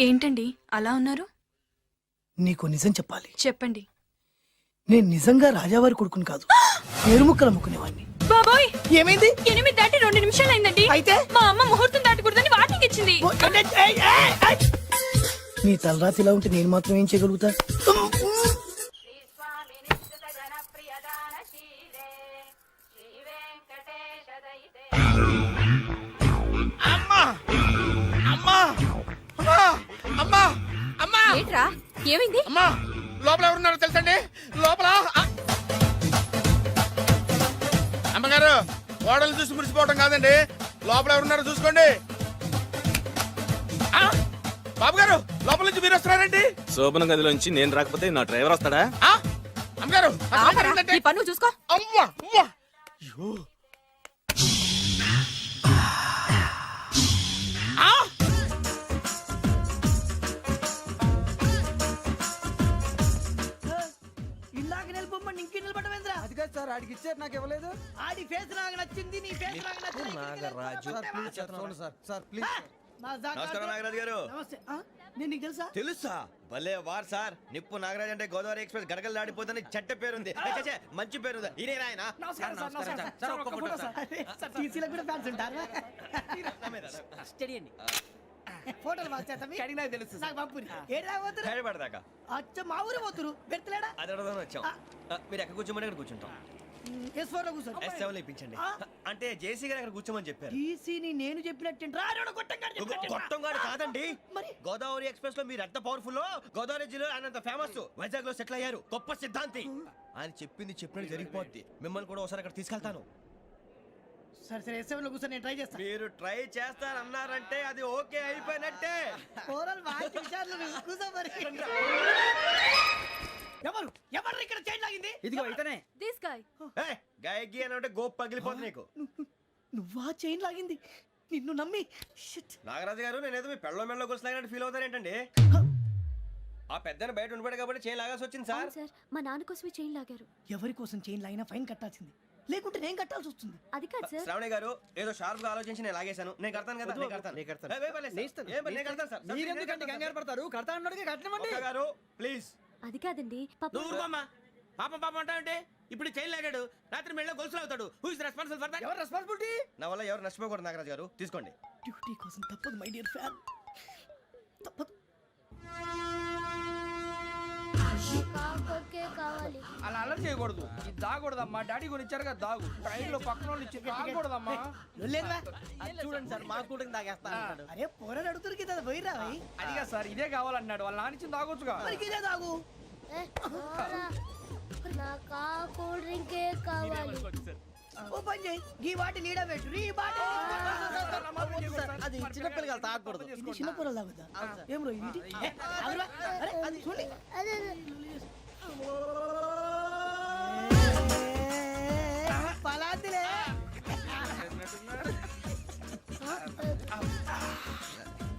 ఏంటండి అలా ఉన్నారు? నీకు నిజం చెప్పాలి. చెప్పండి. నేను నిజంగా రాజావారి కొడుకుని కాదు, పేరుముక్కలు అమ్ముకునేవాడిని. బాబోయ్, ఏమైంది? 8 దాటి 2 నిమిషాలు అయిందండి. అయితే మా అమ్మ ముహూర్తం దాటకూడదని వార్నింగ్ ఇచ్చింది. నీ తలరాతి ఇలా ఉంటే నేను మాత్రం ఏం చేయగలుగుతా? ఏంట్రా ఏమైంది? అమ్మా లోపల ఎవరున్నారో తెలుసండి? లోపల అమ్మగారు, ఓడలు చూసి మురిసిపోవడం కాదండి, లోపల ఎవరున్నారో చూసుకోండి. బాబు గారు, లోపల నుంచి మీరు వస్తున్నారండి? శోభన గదిలోంచి నేను రాకపోతే నా డ్రైవర్ వస్తాడా? అమ్మగారు ఈ పన్ను చూసుకో. అమ్మా అమ్మా. ఇందాక నిలబొమ్మని ఇంకే నిలబడమేంద్రా? అది కాదు సార్, ఆడికి ఇచ్చారు, నాకు ఇవ్వలేదు. ఆడి ఫేస్ నాకు నచ్చింది, నీ ఫేస్ నాకు నచ్చింది. Nagaraju sir please. నమస్కారం నాగరాజు గారు. నమస్తే. నేను నీకు తెలుసా? తెలుసా? భలే వార్ సార్. నిప్పు నాగరాజ్ అంటే గోదావరి ఎక్స్ప్రెస్ గడగలు దాడిపోతుంది చెట్ట పేరుంది. మంచి పేరుంది. ఇదే ఆయన. టీసీలో కూడా ఫ్యాన్స్ ఉంటారా? ఫోటోలు తెలుసు. నాకు పంపుని. ఏడా పోతురు? హైదరాబాద్ అచ్చ మా ఊరు పోతురు. పెడతలేడా? అది అడగదామని వచ్చాం. మీరు ఎక్కడ కూర్చోమని అక్కడ కూర్చుంటాం. S4 లో కూర్చో. S7 లో ఇప్పించండి. అంటే జేసీ గారు అక్కడ కూర్చోమని చెప్పారు. టీసీని నేను చెప్పినట్టు గొట్టంగాడు కాదండి. గోదావరి ఎక్స్ప్రెస్ లో మీరు ఎంత పవర్ఫుల్, గోదావరి జిల్లా ఆయన ఫేమస్. వైజాగ్ లో సెటిల్ అయ్యారు. గొప్ప సిద్ధాంతి. ఆయన చెప్పింది చెప్పినట్టు జరిగిపోద్ది. మిమ్మల్ని కూడా ఒకసారి అక్కడ తీసుకెళ్తాను. సరే సరే ఎస్ఎంలో కూర్చొని నేను ట్రై చేస్తాను. మీరు ట్రై చేస్తారన్నారంటే అది ఓకే అయిపోయినట్టే. ఓవరాల్ బాగా చూశారు కూర్చో మరి. ఎవరు ఎవరు ఇక్కడ చైన్ లాగింది? ఇదిగో ఇతనే. This guy. గాయకి అని అంటే గోప్ పగిలిపోతుంది నీకు. నువ్వా చైన్ లాగింది? నిన్ను నమ్మి నాగరాజు గారు నేనేదో మీ పెళ్ళ మెళ్ళ గురిసిలాగినట్టు ఫీల్ అవుతారేంటండి? ఆ పెద్దని బయట ఉండిపోయాడు కాబట్టి చైన్ లాగాల్సి వచ్చింది సార్. సార్ మా నాన్న కోసమే చైన్ లాగారు. ఎవరి కోసం చైన్ లాగినా ఫైన్ కట్టాల్సింది, లేకుంటే నేను కట్టాల్సి వస్తుంది. అది కాదు సార్. శ్రావణి గారు ఏదో షార్ప్ గా ఆలోచించి నేను లాగేశాను. నేను కడతాను కదా. నేను కడతాను. నేను కడతాను సార్. మీరెందుకంటే కంగారు పడతారు? కడతా అన్నాడుగా కట్టమండి. గారు ప్లీజ్. అది కాదండి నువ్వు పాపం పాపం అంటావంటే ఇప్పుడు చైన్ లాగాడు, రాత్రి మెళ్ళ గొలుసులు అవుతాడు. Who is responsible for that? ఎవరు రెస్పాన్సిబిలిటీ? నా వల్ల ఎవరు నష్టపోకూడదు నాగరాజు గారు, తీసుకోండి. డ్యూటీ కోసం తప్పదు మై డియర్ ఫ్యాన్, తప్పదు. అలా అలర్ చేయకూడదు. ఇది దాగకూడదమ్మా. డాడీ కొని ఇచ్చారు కదా దాగు. ట్రైన్లో పక్కన వాళ్ళు ఇచ్చి దాగకూడదమ్మా. చూడండి సార్ మా కూడా తాగేస్తా. అరే పోరాడు అడుగుతారు కదా పోయిరా. అదిగా సార్ ఇదే కావాలన్నాడు. వాళ్ళ నాన్న ఇచ్చింది తాగొచ్చుగా. మరి ఇదే తాగు. నాకు కూల్ డ్రింకే కావాలి. ఓ పని చేయి, ఈ బాటి లీడ పెట్టు. ఈ బాటి అది చిన్నపిల్లలు తాగకూడదు. ఇది చిన్న పొరలు తాగుతా. ఏం రో ఇది? అరే అది చూడండి. పలాతిలే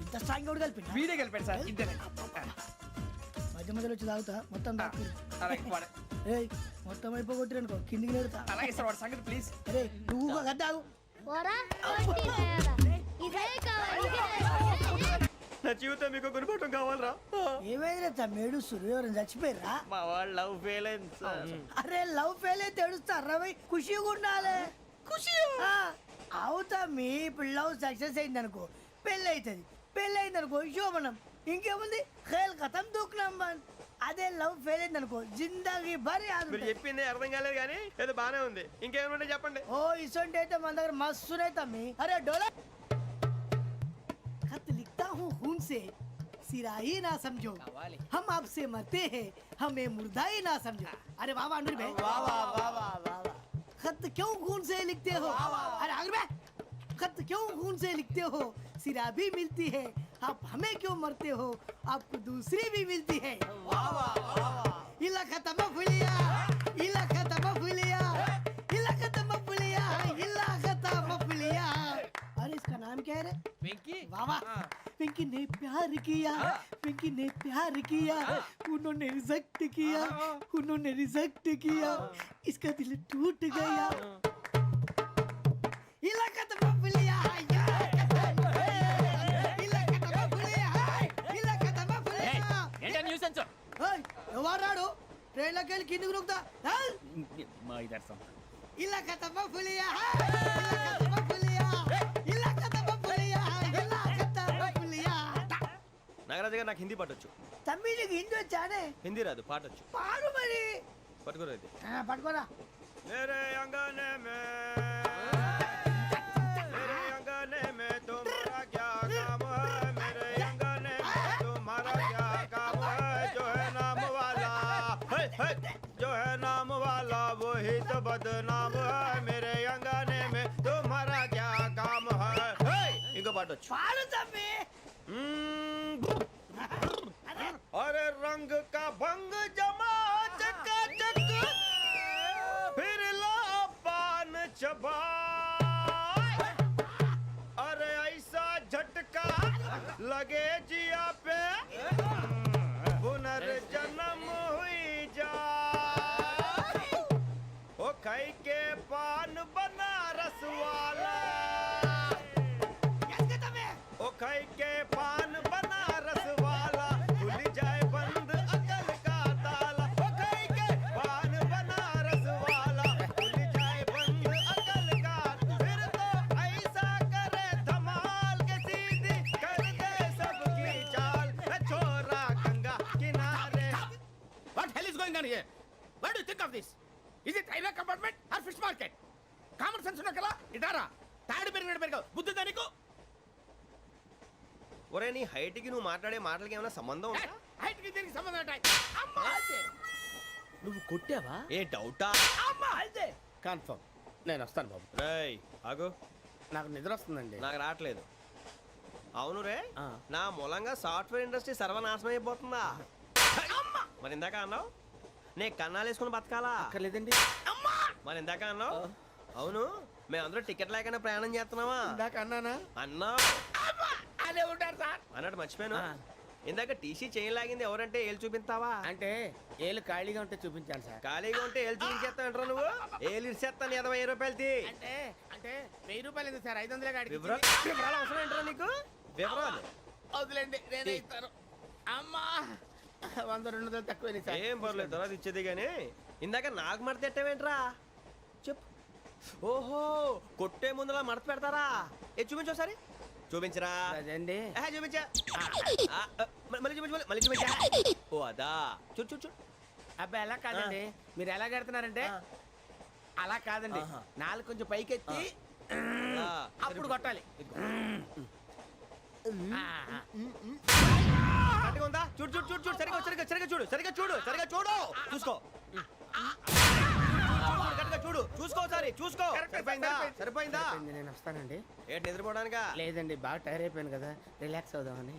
ఇంత స్ట్రాంగ్ కూడా కలిపి వీడే కలిపాడు సార్. ఇంతేనే. మధ్య మధ్యలో వచ్చి తాగుతా మొత్తం తాగు. అలాగే ఏయ్ మొత్తం అయిపోగొట్టి అనుకో కిందికి నేడుతా. అలాగే సార్ వాడి సంగతి ప్లీజ్. అరే నువ్వు గద్దాగు. నా జీవితం మీకు కొనుక్కోవటం కావాలరా? ఏమైంది తమ్మేడు ఎవరైనా చచ్చిపోయారా? మా వాళ్ళు లవ్ ఫెయిల్ అయింది సార్. అరే లవ్ ఫెయిల్ అయితే ఏడుస్తారా? ఖుషిగా ఉండాలి. ఖుషి అవుతా. మీ ఇప్పుడు లవ్ సక్సెస్ అయింది అనుకో పెళ్ళి అవుతుంది. పెళ్ళి అయింది అనుకో శోభనం. ఇంకేముంది ఖేల్ ఖతం దూకునాం బంద్. అదే లవ్ ఫెయిల్ అయింది అనుకో జిందాగీ భారీ. మీరు చెప్పింది అర్థం కాలేదు కానీ ఏదో బానే ఉంది. ఇంకేమంటే చెప్పండి. ఓ ఇసొంటి అయితే మన దగ్గర మస్తునే తమ్మి. అరే డోలా खत लिखता हूँ खून से सिरा ही ना समझो, हम आपसे मरते हैं हमें मुर्दा ही ना समझो. अरे वाह वाह अनुर भाई, वाह वाह वाह वाह वाह. खत क्यों खून से लिखते हो? अरे अनुर भाई खत क्यों खून से लिखते हो? सिरा भी मिलती है, आप हमें क्यों मरते हो? आपको दूसरी भी मिलती है. वाह वाह वाह. इला खत्म फुलिया, इला खत्म फुलिया, इला खत्म फुलिया, इला खत्म फुलिया. अरे इसका नाम क्या है रे? వెంకీ. वाह वाह. पिंकी ने प्यार किया, पिंकी ने प्यार किया, उन्होंने रिजेक्ट किया, उन्होंने रिजेक्ट किया, इसका दिल टूट गया. इलाका तो बबलिया है, इलाका तो बबलिया है, इलाका तो बबलिया. ఏంటా న్యూసెన్స్? ओए ఎవరాడు ట్రైన్ లోకి వెళ్ళి కిందికి నొక్కుతా. మా ఇదర్సం. इलाका तो बबलिया है, इलाका तो बबलिया, इलाका तो बबलिया, इलाका तो बबलिया. నాగరాజు గారు నాకు హిందీ పాటొచ్చు. తమ్మి నీకు హిందీ వచ్చానే? హిందీ రాదు, పాటొచ్చు. పాడు మరి. పట్టుకోరు అయితే. పట్టుకోరా. मेरे अंगने में तुम्हारा क्या काम है? मेरे अंगने में तुम्हारा क्या काम है? जो है नाम वाला जो है नाम वाला वही तो बदनाम है. मेरे अंगने में तुम्हारा क्या काम है? इनको पाटो पाड़ो तम्मी. अरे रंग का भंग जमा चकाचक फिर ला पान चबा. अरे ऐसा झटका लगे जिया पे पुनर्जन्म हुई जा. ओ खाई के पान बनारस वाला, ओ खाई के पान बनारस वाला खुल जाए बंद अकल का ताला. ओ खाई के पान बनारस वाला खुल जाए बंद अकल का. फिर तो ऐसा करे धमाल के सीधी कर दे सबकी चाल. छोरा गंगा किनारे. What hell is going on here? What do you think of this? Is it railway compartment or fish market? Common sense ఉన్న కదా ఇదారా తాడు పెరిగినట్టు పెరగవు. బుద్ధి దానికి ఒరే నీ హైట్ కి నువ్వు మాట్లాడే మాటలకి ఏమైనా సంబంధం ఉందా? హైట్ కి దీనికి సంబంధం ఉంటాయి. అమ్మా నువ్వు కొట్టావా? ఏ డౌటా? అమ్మా అయితే కన్ఫర్మ్. నేను వస్తాను బాబు. రేయ్ ఆగు, నాకు నిద్ర వస్తుందండి. నాకు రావట్లేదు. అవును రే, నా మూలంగా సాఫ్ట్వేర్ ఇండస్ట్రీ సర్వనాశనం అయిపోతుందా? మరి ఇందాక అన్నావు నే కన్నాలు వేసుకుని బతకాలా? అక్కర్లేదండి. మరి ఇందాక అన్నావు అవును మేమందరూ టికెట్ లేకుండా ప్రయాణం చేస్తున్నావా? ఇందాక అన్నానా? అన్నావు. అదే ఉంటారు సార్. అన్నట్టు మర్చిపోయాను, ఇందాక టీసీ చేయి లాగింది ఎవరంటే ఏళ్ళు చూపిస్తావా? అంటే ఏళ్ళు ఖాళీగా ఉంటే చూపించాను సార్. ఖాళీగా ఉంటే ఏళ్ళు చూపించేస్తానంటారా నువ్వు? ఏళ్ళు ఇచ్చేస్తాను 20 రూపాయలది. అంటే అంటే 1000 రూపాయలు ఎందుకు సార్? 500 కాడికి వివరాలు అవసరం ఏంటరా నీకు? వివరాలు వదిలేండి, నేనే ఇస్తాను. అమ్మా 100-200 తక్కువ సార్. ఏం పర్లేదు, తర్వాత ఇచ్చేది కానీ ఇందాక నాకు మడత పెట్టావేంట్రా? చెప్పు. ఓహో, కొట్టే ముందులా మడత పెడతారా? చూపించు ఒకసారి. చూపించరా? అదండి. చూపించా. మళ్ళీ చూపించు, మళ్ళీ చూపించా. ఓ అదా, చూడు చూడు చూడు. అబ్బాయి ఎలా కాదండి, మీరు ఎలా కడుతున్నారంటే అలా కాదండి. నాలుగు కొంచెం పైకెత్తి అప్పుడు కొట్టాలి. కరెక్ట్గా ఉందా? చూడు చూడు చూడు చూడు, సరిగా సరిగా సరిగా చూడు, సరిగా చూడు, సరిగా చూడు, చూసుకో. కరెక్ట్గా చూడు, చూసుకో ఒకసారి, చూసుకో. సరిపోయిందా? సరిపోయిందా? నేను వస్తానండి. ఏంటి నిద్రపోవడానికా? లేదండి, బాగా టైర్ అయిపోయాను కదా, రిలాక్స్ అవుదామని.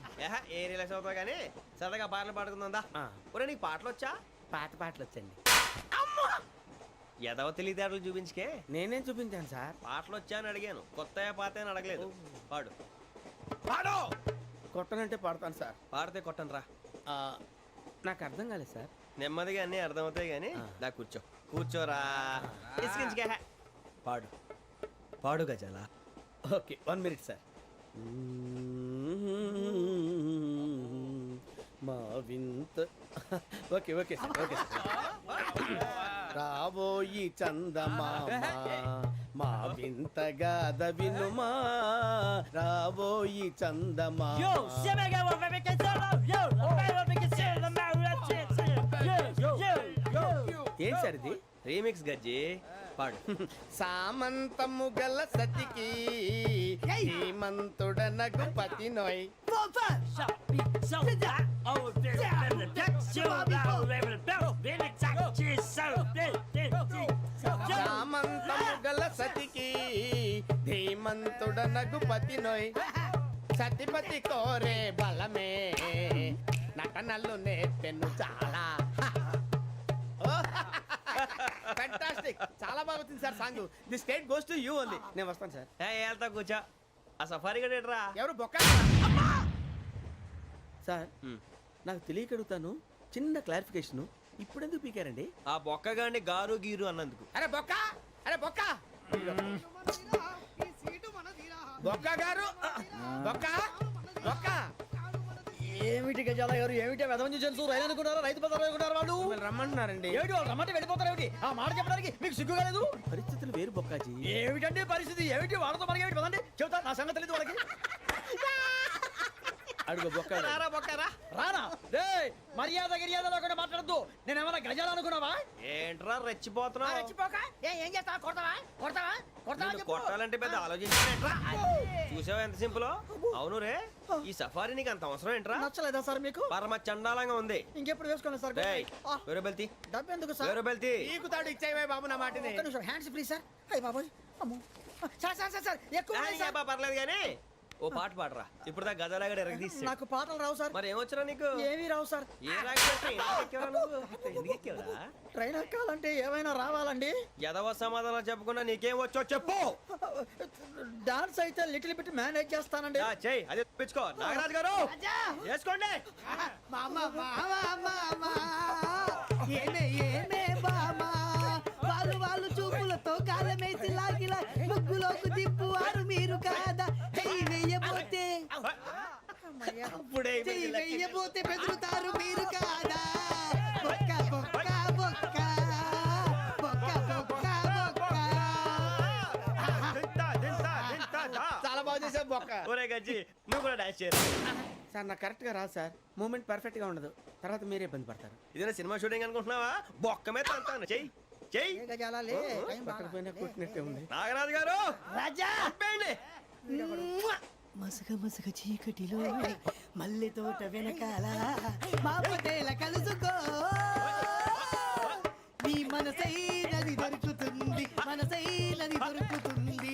ఏ రిలాక్స్ అవుతావు కానీ సరదాగా పాటలు పాడుకుందా? ఒరే నీకు పాటలు వచ్చా? పాత పాటలు వచ్చండి. ఎదవ తెలివితేటలు చూపించుకే. నేనేం చూపించాను సార్? పాటలు వచ్చా అని అడిగాను, కొత్త పాత అని అడగలేదు. పాడు పాడు. కొట్టనంటే పాడతాను సార్. పాడితే కొట్టను రా. నాకు అర్థం కాలేదు సార్. నెమ్మదిగా అన్నీ అర్థమవుతాయి కానీ దా కూర్చో. కూర్చోరా. పాడు పాడు గజాల. Okay, 1 minute sir. మా వింత. Okay okay sir, okay sir. రాబోయి చందమామ మా వింతగా దవినుమా, రాబోయి చందమామ. ఏం సార్ ఇది? రీమిక్స్ గజ్జి. పాడు. సామంతము గల సతికి హేమంతుడనగు పతి నోయ్. సామంతము గల సతికి ధీమంతుడనగు పతి నోయ్. సతిపతి కోరే బలమే నటనలు నేర్పెను చాలా. ఫ్యాంటాస్టిక్, చాలా బాగా వచ్చింది sir song. The state goes to you only. నేను వస్తాను సార్. వెళ్తా కూర్చో. ఆ సఫారీ గడేట్రా? ఎవరు బొక్క సార్? నాకు తెలియక అడుగుతాను, చిన్న క్లారిఫికేషన్. ఇప్పుడు ఎందుకు పీకారండి? ఆ బొక్క గాని గారు గీరు అన్నందుకు. అరే బొక్క, అరే బొక్క, బొక్క గారు, బొక్క బొక్క. ఏమిటి గజాల గారు, ఏమిటి వెదవని జంతువు? రైలు అనుకున్నారా? రైతు బజార్ అనుకున్నారు వాళ్ళు? రమ్మంటున్నారండి. ఏమిటి వాళ్ళు రమ్మంటే వెళ్ళిపోతారు? ఏమిటి ఆ మాట చెప్పడానికి మీకు సిగ్గు కాలేదు? పరిస్థితులు వేరు బొక్కాజీ. ఏమిటండి పరిస్థితి? ఏమిటి వాళ్ళతో మనకి ఏమిటి? పదండి చెబుతా, నా సంగతి తెలియదు వాళ్ళకి. అడుగు బొక్క. రారా బొక్కరా. రానా? రే మర్యాద గిర్యాద లేకుండా మాట్లాడద్దు. నేను ఏమన్నా గజాలు అనుకున్నావా? ఏంట్రా రెచ్చిపోతున్నావు? రెచ్చిపోక ఏం చేస్తావా? కొడతావా? కొడతావా? కొడతావా? నిన్ను కొట్టాలంటే పెద్ద ఆలోచించానేంట్రా? చూసావా ఎంత సింపుల్? అవును రే, ఈ సఫారీ నీకు అంత అవసరం ఏంట్రా? నచ్చలేదా సార్ మీకు? పరమ చండాలంగా ఉంది. ఇంకెప్పుడు వేసుకోండి సార్. వేరే బెల్తి. డబ్బు ఎందుకు సార్? వేరే బెల్తి. నీకు తాడు ఇచ్చాయి బాబు నా మాటని. Hands free sir. అయ్యి బాబోయ్, అమ్మో సార్ సార్ సార్ సార్ ఎక్కువ ఉన్నాయి సార్. పర్లేదు కానీ ఓ పాట పాడరా. ఇప్పుడు దా గదలాగడ ఎరగదీసి. నాకు పాటలు రావు సార్. మరి ఏమొచ్చరా నీకు? ఏమీ రావు సార్. ఏ రాకపోతే ఎందుకు ఎక్కేవరా? ట్రైన్ ఎక్కాలంటే ఏమైనా రావాలండి. ఎదవ సమాధానం చెప్పకుండా నీకేం వచ్చో చెప్పు. డాన్స్ అయితే లిటిల్ బిట్ మేనేజ్ చేస్తానండి. చెయ్యి, అదే తెప్పించుకో. నాగరాజు గారు చేసుకోండి. ఏమే ఏమే బామా, వాళ్ళు చూపులతో కాలమేసి లాగిలా ముగ్గులోకి తిప్పువారు మీరు కాదా? వెయ్యబోతే వెయ్యబోతే బెదురుతారు మీరు కాదా? బొక్క బొక్క బొక్క బొక్క బొక్క బొక్క. చాలా బాగా చేసావు బొక్క. ఒరే గజ్జి, నువ్వు కూడా డాన్స్ చేయరు సార్? నాకు కరెక్ట్ గా రాదు సార్. మూమెంట్ పర్ఫెక్ట్ గా ఉండదు, తర్వాత మీరే ఇబ్బంది పడతారు. ఇదేనా సినిమా షూటింగ్ అనుకుంటున్నావా? బొక్క మీద అంటాను. చెయ్యి చెయ్యి. కొట్టినట్టే ఉంది. నాగరాజు గారు రాజా చెప్పండి. మసక మసక చీకటిలో మల్లె తోట వెనకాల మా పటేల కలుసుకో. నీ మనసైనది దొరుకుతుంది మనసైనది దొరుకుతుంది